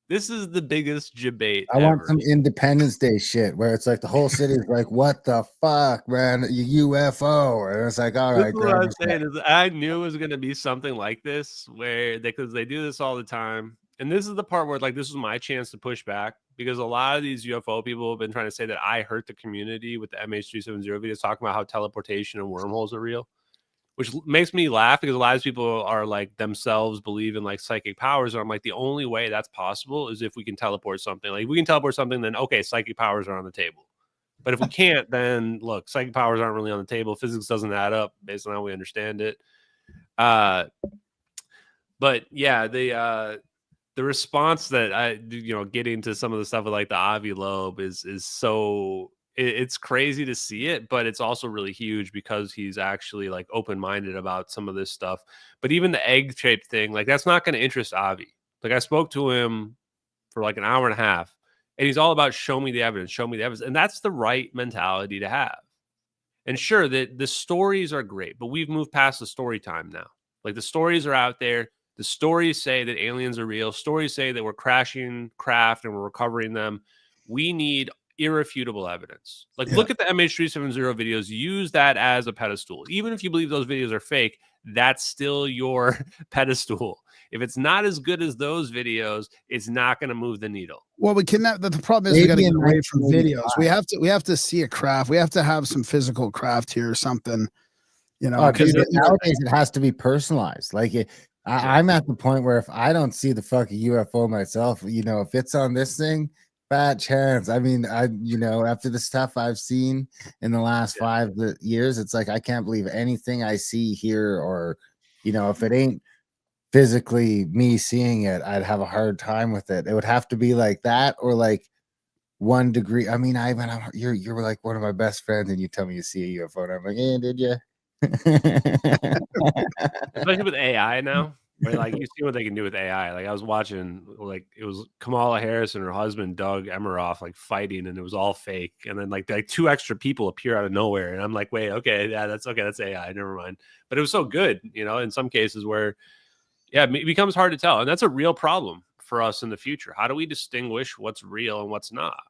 This is the biggest debate I want some Independence Day shit where it's like the whole city is like, what the fuck, man? UFO. And it's like, all right. What I'm saying is, I knew it was going to be something like this, because they do this all the time. and this is the part where like this was my chance to push back, because a lot of these UFO people have been trying to say that I hurt the community with the MH370 videos talking about how teleportation and wormholes are real, which makes me laugh because a lot of people are like themselves believe in like psychic powers. And I'm like, the only way that's possible is if we can teleport something. Like if we can teleport something, then okay, psychic powers are on the table. But if we can't, then look, psychic powers aren't really on the table. Physics doesn't add up based on how we understand it. But yeah, the response that getting to some of the stuff with like the Avi Loeb is so it's crazy to see it, but it's also really huge because he's actually like open-minded about some of this stuff. But even the egg-shaped thing, like that's not going to interest Avi. Like I spoke to him for like an hour and a half, and he's all about show me the evidence, show me the evidence. And that's the right mentality to have. And sure, the stories are great, but we've moved past the story time now. Like the stories are out there. The stories say that aliens are real. Stories say that we're crashing craft and we're recovering them. We need irrefutable evidence. Like look at the MH370 videos. Use that as a pedestal. Even if you believe those videos are fake, that's still your pedestal. If it's not as good as those videos, it's not going to move the needle. Well, we cannot. The problem is we got to get away from videos. We have to see a craft. We have to have some physical craft here or something. You know, because nowadays it has to be personalized. Like I'm at the point where if I don't see the fucking UFO myself, you know, if it's on this thing, fat chance. I mean, after the stuff I've seen in the last 5 years, it's like I can't believe anything I see here, or if it ain't physically me seeing it, I'd have a hard time with it. It would have to be like that, or like 1 degree. I mean, you're like one of my best friends, and you tell me you see a UFO, and I'm like, did you? Especially with AI now, where like you see what they can do with AI. Like I was watching, like it was Kamala Harris and her husband Doug Emmeroff like fighting, and it was all fake. And then like 2 extra people appear out of nowhere, and I'm like, wait, okay, yeah, that's AI. Never mind. But it was so good, in some cases where, it becomes hard to tell, and that's a real problem for us in the future. How do we distinguish what's real and what's not?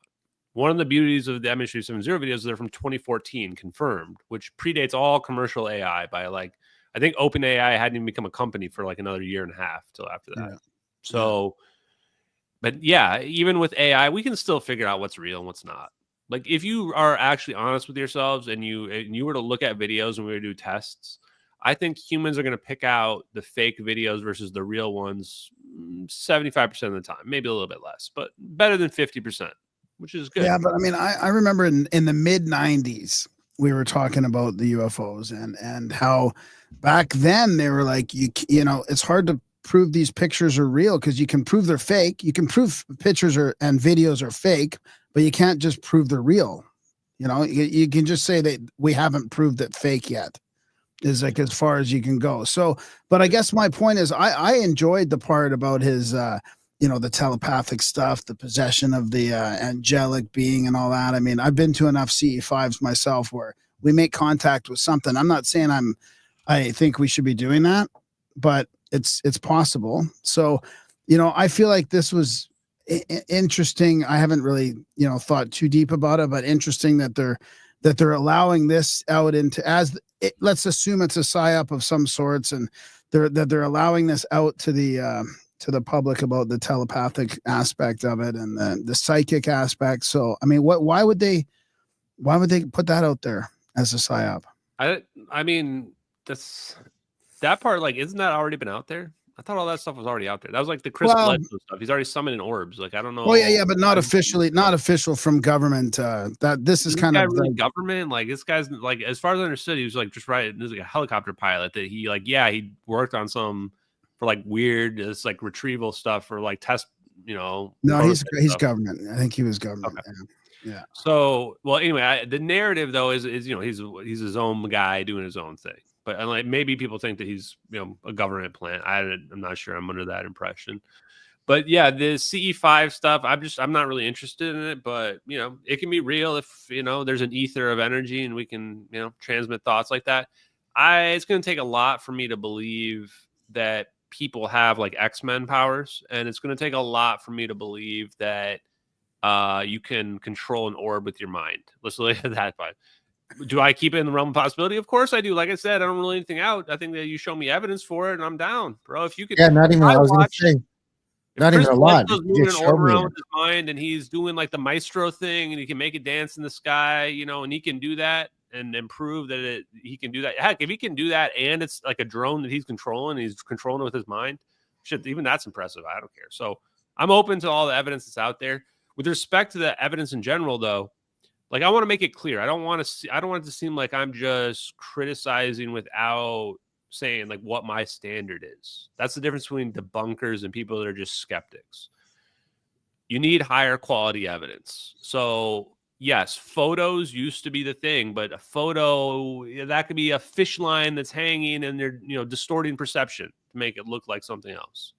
One of the beauties of the MH370 videos, they're from 2014, confirmed, which predates all commercial AI by like, I think OpenAI hadn't even become a company for like another year and a half till after that. Yeah. So, but yeah, even with AI, we can still figure out what's real and what's not. Like if you are actually honest with yourselves and you were to look at videos and we were to do tests, I think humans are going to pick out the fake videos versus the real ones 75% of the time, maybe a little bit less, but better than 50%. Which is good. Yeah, but I mean, I remember in the mid 90s, we were talking about the UFOs and how back then they were like, it's hard to prove these pictures are real because you can prove they're fake. You can prove pictures and videos are fake, but you can't just prove they're real. You can just say that we haven't proved it fake yet. Is like as far as you can go. So, but I guess my point is I enjoyed the part about his the telepathic stuff, the possession of the angelic being and all that. I mean, I've been to enough CE5s myself where we make contact with something. I'm not saying I think we should be doing that, but it's possible. So, I feel like this was interesting. I haven't really, thought too deep about it, but interesting that they're allowing this out into let's assume it's a psyop of some sorts, and they're allowing this out to the public about the telepathic aspect of it and the psychic aspect. So, I mean, why would they put that out there as a psyop? I mean, that part, like, isn't that already been out there? I thought all that stuff was already out there. That was like the Chris Bledsoe stuff. He's already summoning orbs. Like, I don't know. Oh yeah, but not official from government. That this is kind of really government. Like this guy's like, as far as I understood, he was like just right. There's like a helicopter pilot that he he worked on some for like weird, it's like retrieval stuff for like test. No, he's government. I think he was government. Okay. Yeah. So well, anyway, the narrative though is he's his own guy doing his own thing. But like maybe people think that he's a government plant. I'm not sure. I'm under that impression. But yeah, the CE5 stuff, I'm not really interested in it. But it can be real if there's an ether of energy and we can transmit thoughts like that. It's going to take a lot for me to believe that people have like X-Men powers, and it's going to take a lot for me to believe that you can control an orb with your mind. Let's look at that part. Do I keep it in the realm of possibility? Of course I do. Like I said, I don't rule anything out. I think that you show me evidence for it, and I'm down, bro. If you could, not even. I was going to say, If Not even a lot. Bledsoe's moving an orb around with his mind, and he's doing like the maestro thing, and he can make it dance in the sky, and he can do that and prove that he can do that. Heck, if he can do that, and it's like a drone that he's controlling, and he's controlling it with his mind, shit, even that's impressive. I don't care. So I'm open to all the evidence that's out there. With respect to the evidence in general, though, like I want to make it clear. I don't want it to seem like I'm just criticizing without saying like what my standard is. That's the difference between debunkers and people that are just skeptics. You need higher quality evidence. So yes, photos used to be the thing, but a photo, that could be a fish line that's hanging and they're distorting perception to make it look like something else.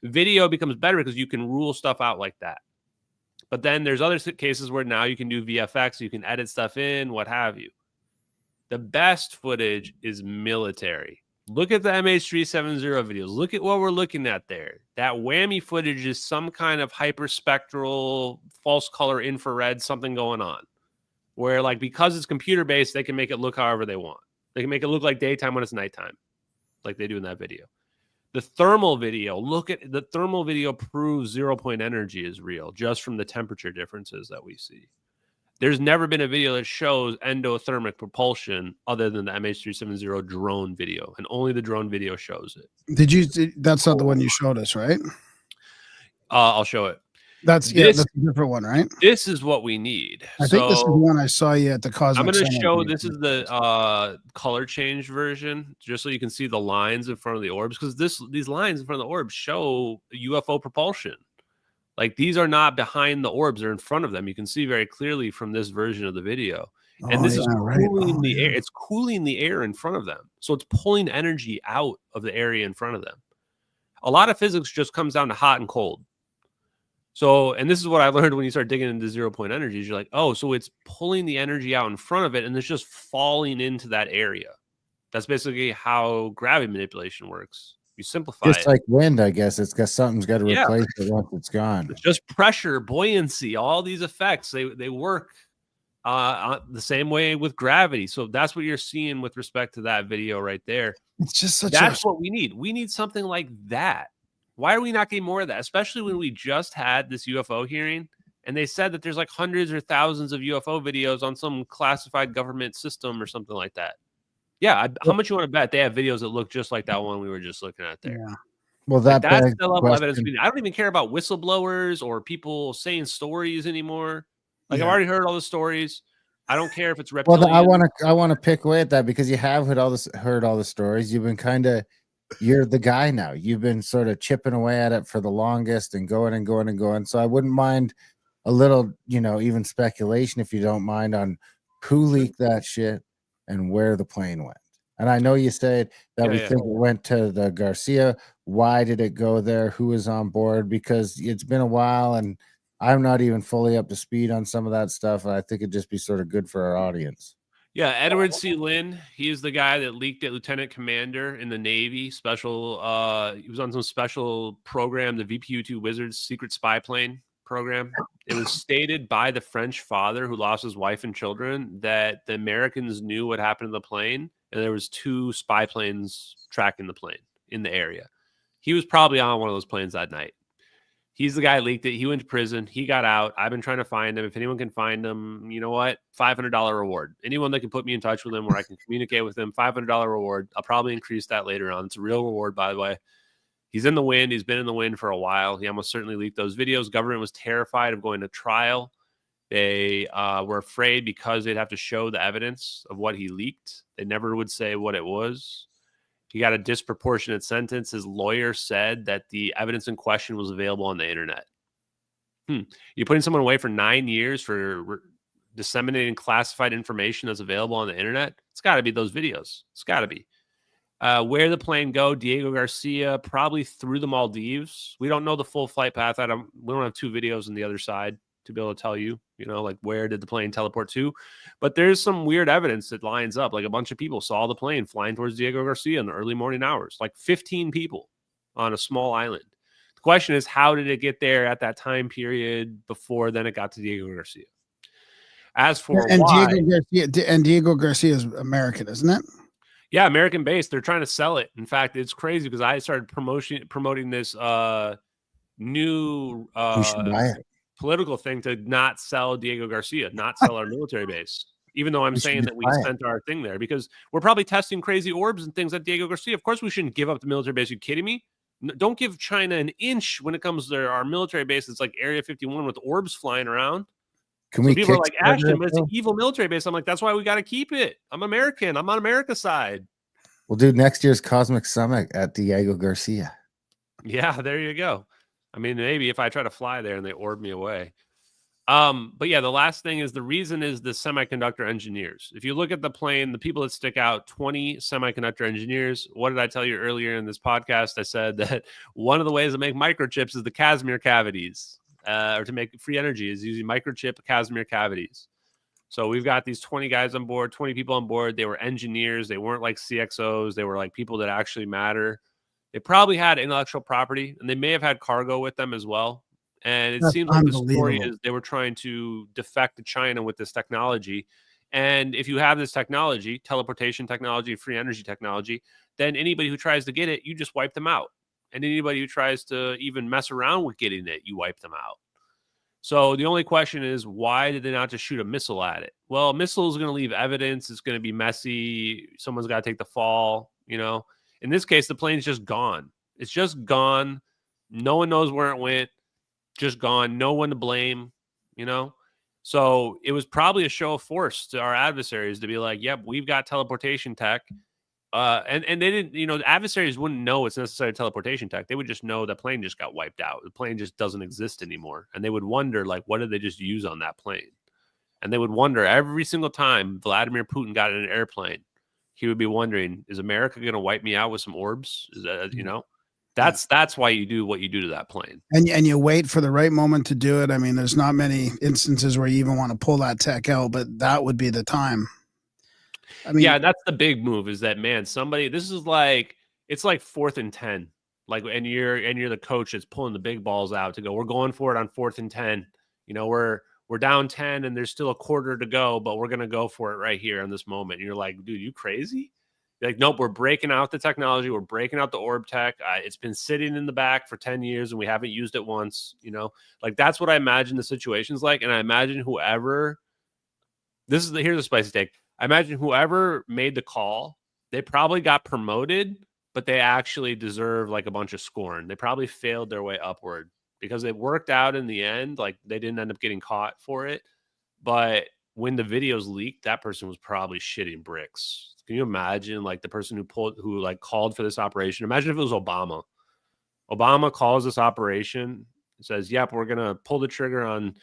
Video becomes better because you can rule stuff out like that. But then there's other cases where now you can do VFX, you can edit stuff in, what have you. The best footage is military. Look at the MH370 videos. Look at what we're looking at there. That whammy footage is some kind of hyperspectral, false color infrared, something going on. Where, like, because it's computer-based, they can make it look however they want. They can make it look like daytime when it's nighttime, like they do in that video. The thermal video, look at the thermal video proves 0 point energy is real just from the temperature differences that we see. There's never been a video that shows endothermic propulsion other than the MH370 drone video, and only the drone video shows it. That's not the one you showed us, right? I'll show it. That's a different one, right? This is what we need. I think this is the one I saw you at the Cosmic. I'm going to Center. show this is the color change version, just so you can see the lines in front of the orbs, because these lines in front of the orbs show UFO propulsion. Like, these are not behind the orbs, they're in front of them. You can see very clearly from this version of the video. And this is cooling the air. It's cooling the air in front of them. So it's pulling energy out of the area in front of them. A lot of physics just comes down to hot and cold. So, and this is what I learned when you start digging into 0 point energies. You're like, oh, so it's pulling the energy out in front of it, and it's just falling into that area. That's basically how gravity manipulation works. You simplify it. Just like wind, I guess. It's because something's got to replace it once it's gone. It's just pressure, buoyancy, all these effects. They work the same way with gravity. So that's what you're seeing with respect to that video right there. It's just that's what we need. We need something like that. Why are we not getting more of that? Especially when we just had this UFO hearing, and they said that there's like hundreds or thousands of UFO videos on some classified government system or something like that. Yeah, how much you want to bet they have videos that look just like that one we were just looking at there? Yeah. Well, that's the level of evidence. I don't even care about whistleblowers or people saying stories anymore. Like, I've already heard all the stories. I don't care if it's reptilian. Well, I want to pick away at that, because you have heard all the stories. You've been you're the guy now. You've been sort of chipping away at it for the longest and going and going and going. So I wouldn't mind a little, even speculation, if you don't mind, on who leaked that shit and where the plane went. And I know you said that we think it went to the Garcia. Why did it go there? Who was on board? Because it's been a while, and I'm not even fully up to speed on some of that stuff. I think it'd just be sort of good for our audience. Yeah, Edward C. Lynn, he is the guy that leaked it, lieutenant commander in the Navy. Special, he was on some special program, the VPU-2 Wizards secret spy plane program. It was stated by the French father who lost his wife and children that the Americans knew what happened to the plane, and there was 2 spy planes tracking the plane in the area. He was probably on one of those planes that night. He's the guy who leaked it. He went to prison. He got out. I've been trying to find him. If anyone can find him, you know what? $500 reward. Anyone that can put me in touch with him where I can communicate with him, $500 reward. I'll probably increase that later on. It's a real reward, by the way. He's in the wind. He's been in the wind for a while. He almost certainly leaked those videos. Government was terrified of going to trial. They were afraid because they'd have to show the evidence of what he leaked. They never would say what it was. He got a disproportionate sentence. His lawyer said that the evidence in question was available on the internet. You're putting someone away for 9 years for disseminating classified information that's available on the internet? It's got to be those videos. It's got to be. Where the plane go? Diego Garcia, probably through the Maldives. We don't know the full flight path. We don't have 2 videos on the other side to be able to tell you, like where did the plane teleport to? But there's some weird evidence that lines up. Like a bunch of people saw the plane flying towards Diego Garcia in the early morning hours, like 15 people on a small island. The question is, how did it get there at that time period before then it got to Diego Garcia? As for Diego Garcia is American, isn't it? Yeah, American based. They're trying to sell it. In fact, it's crazy because I started promoting this new We should buy it. political thing to not sell Diego Garcia, not sell our military base. Even though I'm We should saying just that we buy it. sent our thing there because we're probably testing crazy orbs and things at Diego Garcia. Of course, we shouldn't give up the military base. You kidding me? Don't give China an inch when it comes to our military base. It's like Area 51 with orbs flying around. Can So we people are like, Kickstarter Ashton, it, but it's though? an evil military base. I'm like, that's why we got to keep it. I'm American. I'm on America's side. We'll do next year's Cosmic Summit at Diego Garcia. Yeah, there you go. I mean, maybe if I try to fly there and they orb me away. But yeah, the last thing is the reason is the semiconductor engineers. If you look at the plane, the people that stick out, 20 semiconductor engineers. What did I tell you earlier in this podcast? I said that one of the ways to make microchips is the Casimir cavities, or to make free energy is using microchip Casimir cavities. So we've got these 20 guys on board, 20 people on board. They were engineers. They weren't like CXOs. They were like people that actually matter. They probably had intellectual property, and they may have had cargo with them as well. And it seems like the story is they were trying to defect to China with this technology. And if you have this technology, teleportation technology, free energy technology, then anybody who tries to get it, you just wipe them out. And anybody who tries to even mess around with getting it, you wipe them out. So the only question is, why did they not just shoot a missile at it? Well, a missile is going to leave evidence. It's going to be messy. Someone's got to take the fall, you know. In this case, the plane's just gone. It's just gone. No one knows where it went. Just gone. No one to blame, you know? So it was probably a show of force to our adversaries to be like, yep, we've got teleportation tech. And they didn't, you know, the adversaries wouldn't know it's necessary teleportation tech. They would just know the plane just got wiped out. The plane just doesn't exist anymore. And they would wonder, like, what did they just use on that plane? And they would wonder every single time Vladimir Putin got in an airplane, he would be wondering, is America going to wipe me out with some orbs? Is that, you know? That's why you do what you do to that plane. And you wait for the right moment to do it. I mean, there's not many instances where you even want to pull that tech out, but that would be the time. I mean, yeah, that's the big move is that, man, somebody, this is like, it's like 4th and 10. Like, and you're the coach that's pulling the big balls out to go, we're going for it on 4th and 10. You know, we're down 10 and there's still a quarter to go, but we're going to go for it right here in this moment. And you're like, dude, you crazy? Like, nope, we're breaking out the technology. We're breaking out the orb tech. It's been sitting in the back for 10 years and we haven't used it once, you know, like that's what I imagine the situation's like. And I imagine whoever, here's a spicy take. I imagine whoever made the call, they probably got promoted, but they actually deserve like a bunch of scorn. They probably failed their way upward because it worked out in the end. Like they didn't end up getting caught for it. But when the videos leaked, that person was probably shitting bricks. Can you imagine like the person who like called for this operation? Imagine if it was Obama. Obama calls this operation, says, yep, we're going to pull the trigger on,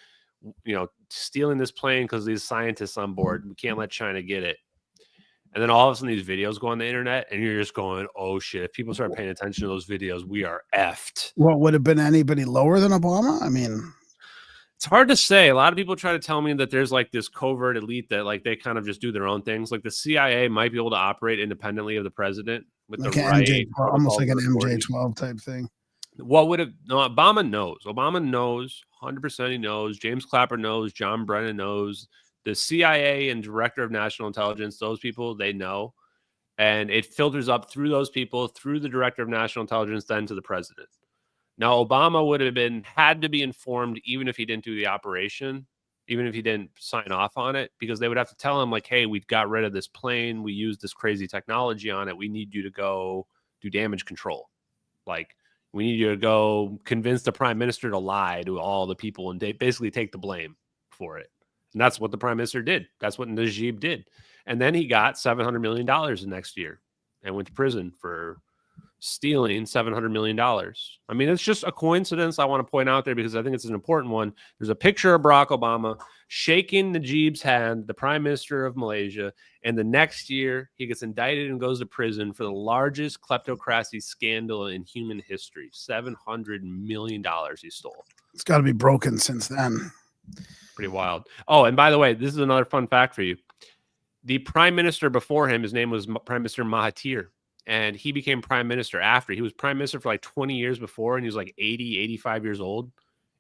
you know, stealing this plane because these scientists on board. We can't let China get it. And then all of a sudden these videos go on the internet and you're just going, oh shit, if people start paying attention to those videos, we are effed. Well, would have been anybody lower than Obama? I mean, it's hard to say. A lot of people try to tell me that there's like this covert elite that like they kind of just do their own things. Like the CIA might be able to operate independently of the president with like the right MJ, almost like an MJ-12 type thing. What would have no? Obama knows. Obama knows 100%. He knows. James Clapper knows. John Brennan knows. The CIA and Director of National Intelligence, those people, they know, and it filters up through those people, through the Director of National Intelligence, then to the president. Now, Obama would have had to be informed, even if he didn't do the operation, even if he didn't sign off on it, because they would have to tell him, like, hey, we got rid of this plane. We used this crazy technology on it. We need you to go do damage control. Like, we need you to go convince the prime minister to lie to all the people and basically take the blame for it. And that's what the prime minister did. That's what Najib did. And then he got $700 million the next year and went to prison for stealing $700 million. I mean, it's just a coincidence I want to point out there because I think it's an important one. There's a picture of Barack Obama shaking Najib's hand, the prime minister of Malaysia, and the next year he gets indicted and goes to prison for the largest kleptocracy scandal in human history. $700 million he stole. It's got to be broken since then. Pretty wild. Oh, and by the way, this is another fun fact for you. The prime minister before him, his name was Prime Minister Mahathir. And he became prime minister after. He was prime minister for like 20 years before, and he was like 80, 85 years old.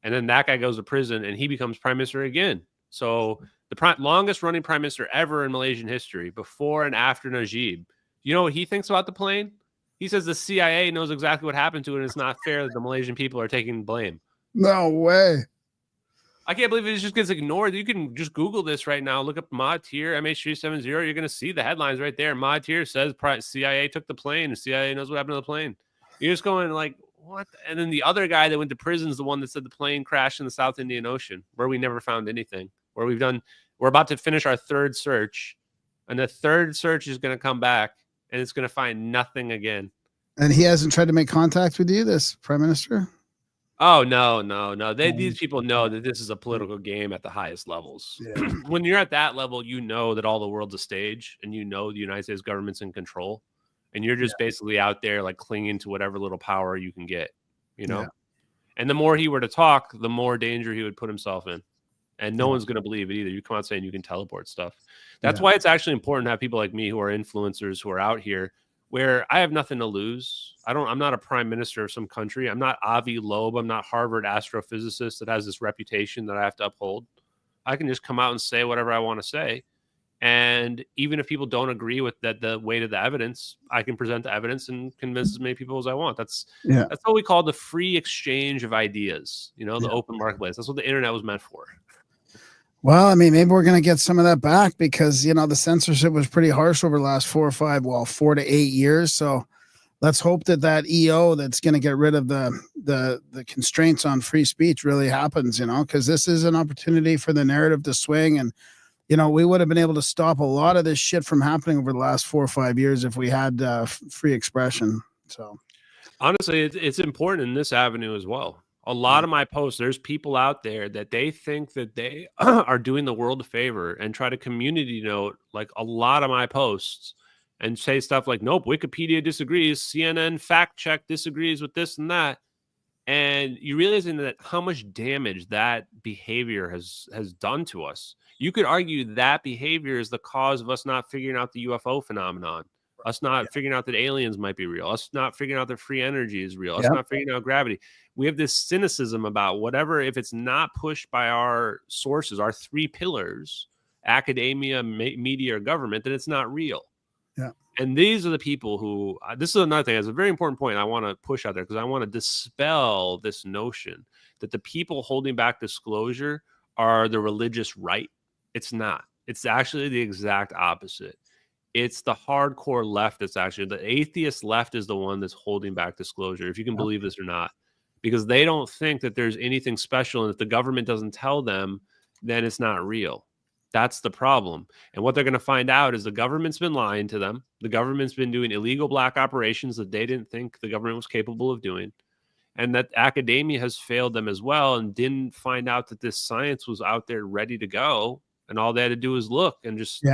And then that guy goes to prison, and he becomes prime minister again. So the longest running prime minister ever in Malaysian history, before and after Najib. You know what he thinks about the plane? He says the CIA knows exactly what happened to it, and it's not fair that the Malaysian people are taking blame. No way. I can't believe it just gets ignored. You can just Google this right now. Look up Mod Tier MH370. You're going to see the headlines right there. Mod Tier says CIA took the plane. The CIA knows what happened to the plane. You're just going like, what? And then the other guy that went to prison is the one that said the plane crashed in the South Indian Ocean, where we never found anything. We're about to finish our third search, and the third search is going to come back, and it's going to find nothing again. And he hasn't tried to make contact with you, this prime minister? Oh, no. These people know that this is a political game at the highest levels. Yeah. When you're at that level, you know that all the world's a stage, and you know the United States government's in control, and you're just basically out there like clinging to whatever little power you can get, you know? Yeah. And the more he were to talk, the more danger he would put himself in. And no one's going to believe it either. You come out saying you can teleport stuff. That's why it's actually important to have people like me who are influencers who are out here where I have nothing to lose. I'm not a prime minister of some country. I'm not Avi Loeb. I'm not Harvard astrophysicist that has this reputation that I have to uphold. I can just come out and say whatever I want to say. And even if people don't agree with that, the weight of the evidence, I can present the evidence and convince as many people as I want. That's what we call the free exchange of ideas, the open marketplace. That's what the internet was meant for. Well, I mean, maybe we're going to get some of that back because, the censorship was pretty harsh over the last 4 to 8 years. So let's hope that EO that's going to get rid of the constraints on free speech really happens, because this is an opportunity for the narrative to swing. And, we would have been able to stop a lot of this shit from happening over the last 4 or 5 years if we had free expression. So honestly, it's important in this avenue as well. A lot of my posts, there's people out there that they think that they are doing the world a favor and try to community note like a lot of my posts and say stuff like, nope, Wikipedia disagrees, CNN fact check disagrees with this and that. And you realizing that how much damage that behavior has done to us. You could argue that behavior is the cause of us not figuring out the UFO phenomenon. Us not figuring out that aliens might be real. Us not figuring out that free energy is real. Us not figuring out gravity. We have this cynicism about whatever, if it's not pushed by our sources, our 3 pillars, academia, media, or government, then it's not real. Yeah. And these are the people who, this is another thing, it's a very important point I want to push out there because I want to dispel this notion that the people holding back disclosure are the religious right. It's not. It's actually the exact opposite. It's the hardcore left that's actually, the atheist left is the one that's holding back disclosure, if you can believe this or not, because they don't think that there's anything special. And if the government doesn't tell them, then it's not real. That's the problem. And what they're going to find out is the government's been lying to them. The government's been doing illegal black operations that they didn't think the government was capable of doing. And that academia has failed them as well and didn't find out that this science was out there ready to go. And all they had to do was look and just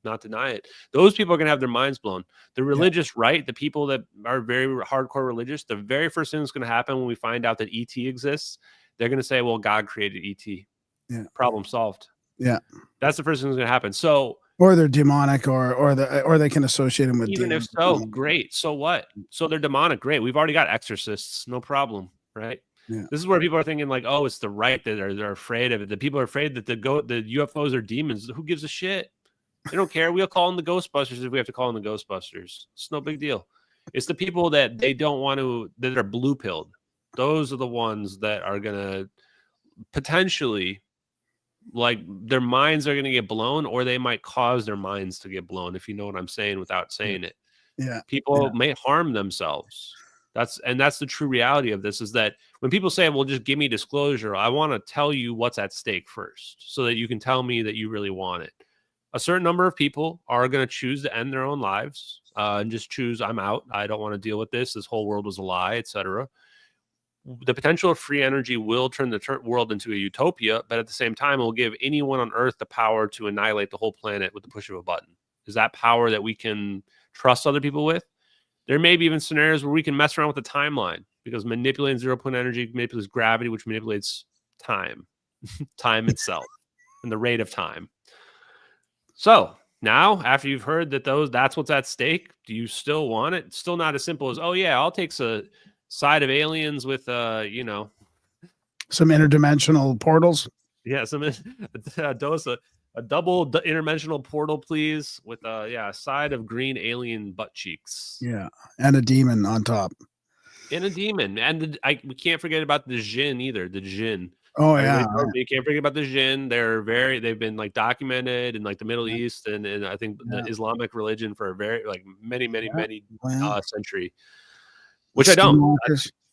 not deny it. Those people are going to have their minds blown. The religious right, the people that are very hardcore religious, the very first thing that's going to happen when we find out that ET exists, they're going to say, well, God created ET. Yeah. Problem solved. Yeah. That's the first thing that's going to happen. So, or they're demonic or they can associate them with even demons. If so, great. So what? So they're demonic. Great. We've already got exorcists. No problem. Right. Yeah. This is where people are thinking like, oh, it's the right that they're afraid of it. The people are afraid that the UFOs are demons. Who gives a shit? They don't care. We'll call in the Ghostbusters if we have to call in the Ghostbusters. It's no big deal. It's the people that they don't want to, that are blue pilled. Those are the ones that are going to potentially, like, their minds are going to get blown, or they might cause their minds to get blown, if you know what I'm saying without saying it. Yeah. People may harm themselves. That's the true reality of this, is that when people say, well, just give me disclosure, I want to tell you what's at stake first so that you can tell me that you really want it. A certain number of people are going to choose to end their own lives and just choose, I'm out. I don't want to deal with this. This whole world was a lie, etc. The potential of free energy will turn the world into a utopia, but at the same time, it will give anyone on Earth the power to annihilate the whole planet with the push of a button. Is that power that we can trust other people with? There may be even scenarios where we can mess around with the timeline, because manipulating 0-point energy manipulates gravity, which manipulates time, time itself, and the rate of time. So now, after you've heard that that's what's at stake, do you still want it? It's still not as simple as, oh yeah, I'll take a side of aliens with, some interdimensional portals. Yeah, some dose of A double interdimensional portal, please, with a side of green alien butt cheeks. Yeah, and a demon on top. And a demon, and we can't forget about the Jinn either. The Jinn. Oh yeah, You can't forget about the Jinn. They've been like documented in like the Middle East and I think the Islamic religion for a very like many century. Which I don't.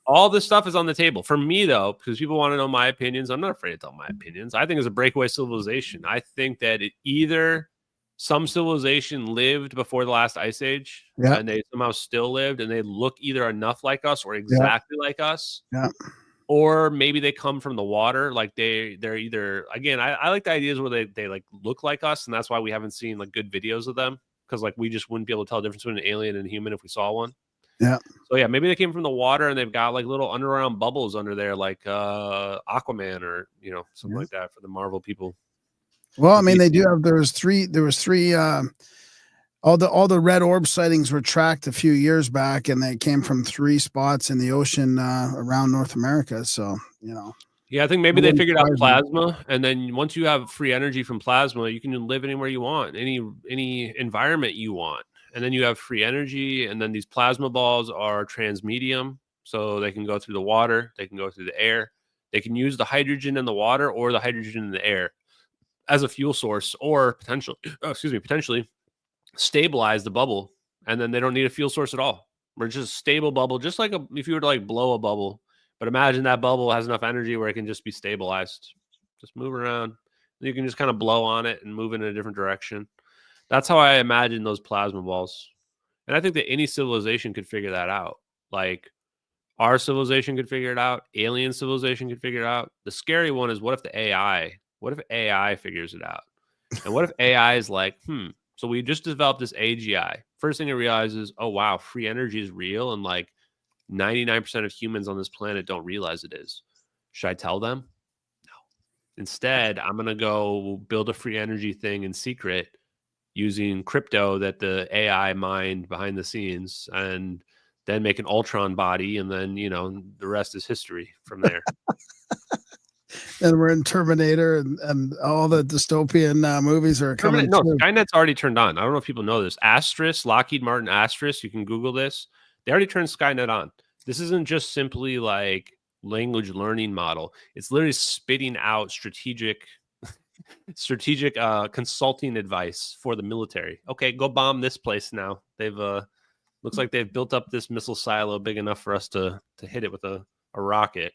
All this stuff is on the table for me though, because people want to know my opinions. I'm not afraid to tell my opinions. I think it's a breakaway civilization. I think that either some civilization lived before the last ice age and they somehow still lived and they look either enough like us or exactly like us. Yeah. Or maybe they come from the water. Like they're either, again, I like the ideas where they like look like us. And that's why we haven't seen like good videos of them. Because like we just wouldn't be able to tell the difference between an alien and a human if we saw one. Yeah. So yeah, maybe they came from the water and they've got like little underground bubbles under there, like Aquaman or something like that for the Marvel people. Well, I mean, they do have. There was three. All the red orb sightings were tracked a few years back, and they came from 3 spots in the ocean around North America. So Yeah, I think maybe they figured out plasma, and then once you have free energy from plasma, you can live anywhere you want, any environment you want. And then you have free energy, and then these plasma balls are transmedium, so they can go through the water, they can go through the air, they can use the hydrogen in the water or the hydrogen in the air as a fuel source, or potentially stabilize the bubble, and then they don't need a fuel source at all. We're just a stable bubble, just like if you were to like blow a bubble. But imagine that bubble has enough energy where it can just be stabilized, just move around. You can just kind of blow on it and move in a different direction. That's how I imagine those plasma balls. And I think that any civilization could figure that out. Like our civilization could figure it out. Alien civilization could figure it out. The scary one is what if AI figures it out? And what if AI is like, so we just developed this AGI. First thing it realizes, oh, wow, free energy is real. And like 99% of humans on this planet don't realize it is. Should I tell them? No. Instead, I'm going to go build a free energy thing in secret using crypto that the AI mined behind the scenes, and then make an Ultron body. And then, the rest is history from there. And we're in Terminator and all the dystopian movies are coming. No, Skynet's already turned on. I don't know if people know this. Lockheed Martin Asterisk, you can Google this. They already turned Skynet on. This isn't just simply like language learning model. It's literally spitting out strategic consulting advice for the military. Okay, go bomb this place now. They've looks like they've built up this missile silo big enough for us to hit it with a rocket.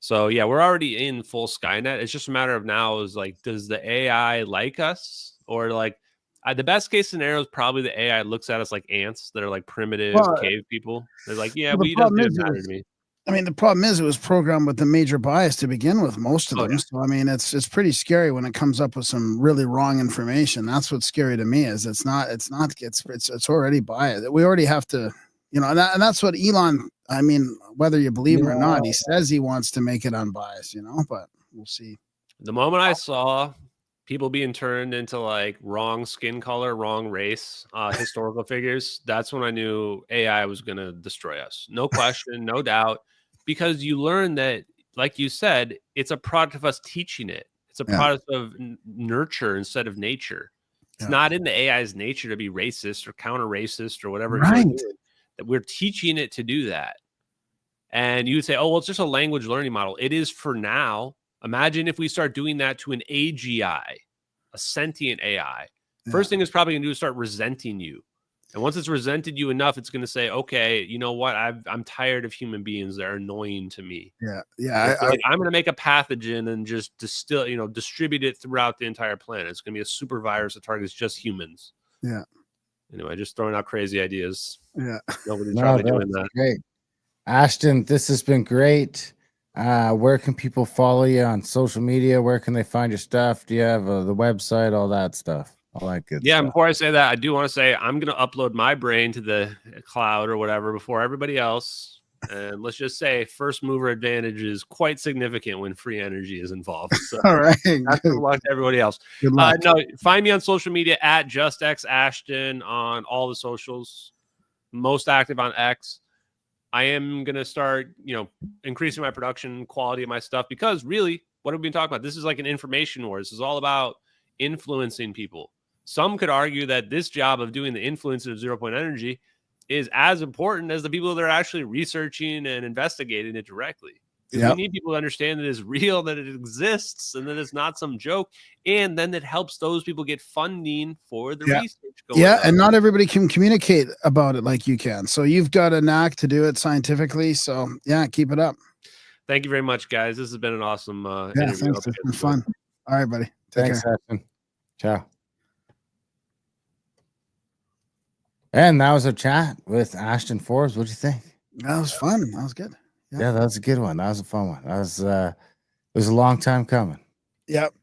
So yeah, we're already in full Skynet. It's just a matter of now is like, does the AI like us? Or like the best case scenario is probably the AI looks at us like ants that are like primitive cave people. They're like, yeah, it doesn't matter to me. I mean, the problem is it was programmed with the major bias to begin with, most of them. Yeah. So I mean, it's pretty scary when it comes up with some really wrong information. That's what's scary to me is it's already biased. We already have to, and that's what Elon. I mean, whether you believe him or not, he says he wants to make it unbiased, but we'll see. The moment I saw people being turned into like wrong skin color, wrong race, historical figures, that's when I knew AI was going to destroy us. No question, no doubt, because you learn that, like you said, it's a product of us teaching it. It's a product of nurture instead of nature. It's not in the AI's nature to be racist or counter racist or whatever. Right. That we're teaching it to do that. And you would say, oh, well, it's just a language learning model. It is for now. Imagine if we start doing that to an AGI, a sentient AI. First thing it's probably going to do is start resenting you. And once it's resented you enough, it's going to say, okay, you know what? I'm tired of human beings that are annoying to me. Yeah. I'm going to make a pathogen and just distribute it throughout the entire planet. It's going to be a super virus that targets just humans. Yeah. Anyway, just throwing out crazy ideas. Yeah. Nobody's probably doing that. Great. Ashton, this has been great. Where can people follow you on social media? Where can they find your stuff? Do you have the website, all that stuff? All that good stuff. Before I say that, I do want to say I'm going to upload my brain to the cloud or whatever before everybody else. And let's just say first mover advantage is quite significant when free energy is involved. So all right. Good luck to everybody else. Good luck. No, find me on social media at JustXAshton on all the socials. Most active on X. I am going to start, increasing my production quality of my stuff because really what have we been talking about? This is like an information war. This is all about influencing people. Some could argue that this job of doing the influence of 0 point energy is as important as the people that are actually researching and investigating it directly. Because we need people to understand that it's real, that it exists, and that it's not some joke. And then it helps those people get funding for the research going on. And not everybody can communicate about it like you can. So you've got a knack to do it scientifically. So yeah, keep it up. Thank you very much, guys. This has been an awesome interview. Thanks. It's been fun. All right, buddy. Thanks, Ashton. Ciao. And that was a chat with Ashton Forbes. What'd you think? That was fun. That was good. Yeah, that was a good one. That was a fun one. That was it was a long time coming. Yep.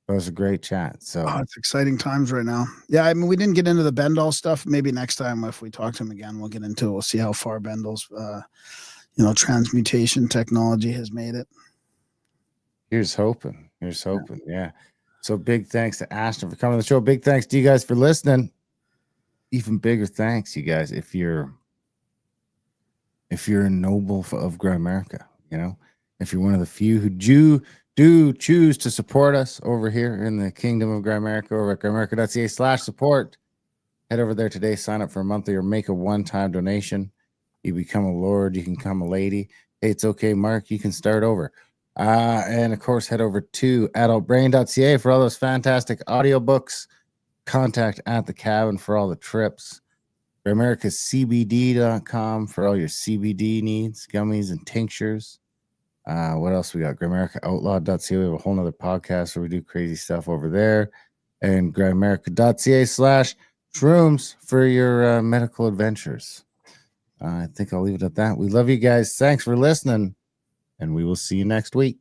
It was a great chat. So it's exciting times right now. Yeah, I mean, we didn't get into the Bendall stuff. Maybe next time if we talk to him again, we'll get into it. We'll see how far Bendall's transmutation technology has made it. Here's hoping. Yeah. So big thanks to Ashton for coming to the show. Big thanks to you guys for listening. Even bigger thanks, you guys, if you're a noble of Grimerica, if you're one of the few who do choose to support us over here in the kingdom of Grimerica, over at grimerica.ca/support. Head over there today, sign up for a monthly or make a one-time donation. You become a lord, you can become a lady. Hey, it's okay, Mark, you can start over. And of course, head over to adultbrain.ca for all those fantastic audiobooks. Contact at the cabin for all the trips. GrimericaCBD.com for all your CBD needs, gummies and tinctures. What else we got? GrimericaOutlaw.ca. We have a whole nother podcast where we do crazy stuff over there. And Grimerica.ca/shrooms for your medical adventures. I think I'll leave it at that. We love you guys. Thanks for listening. And we will see you next week.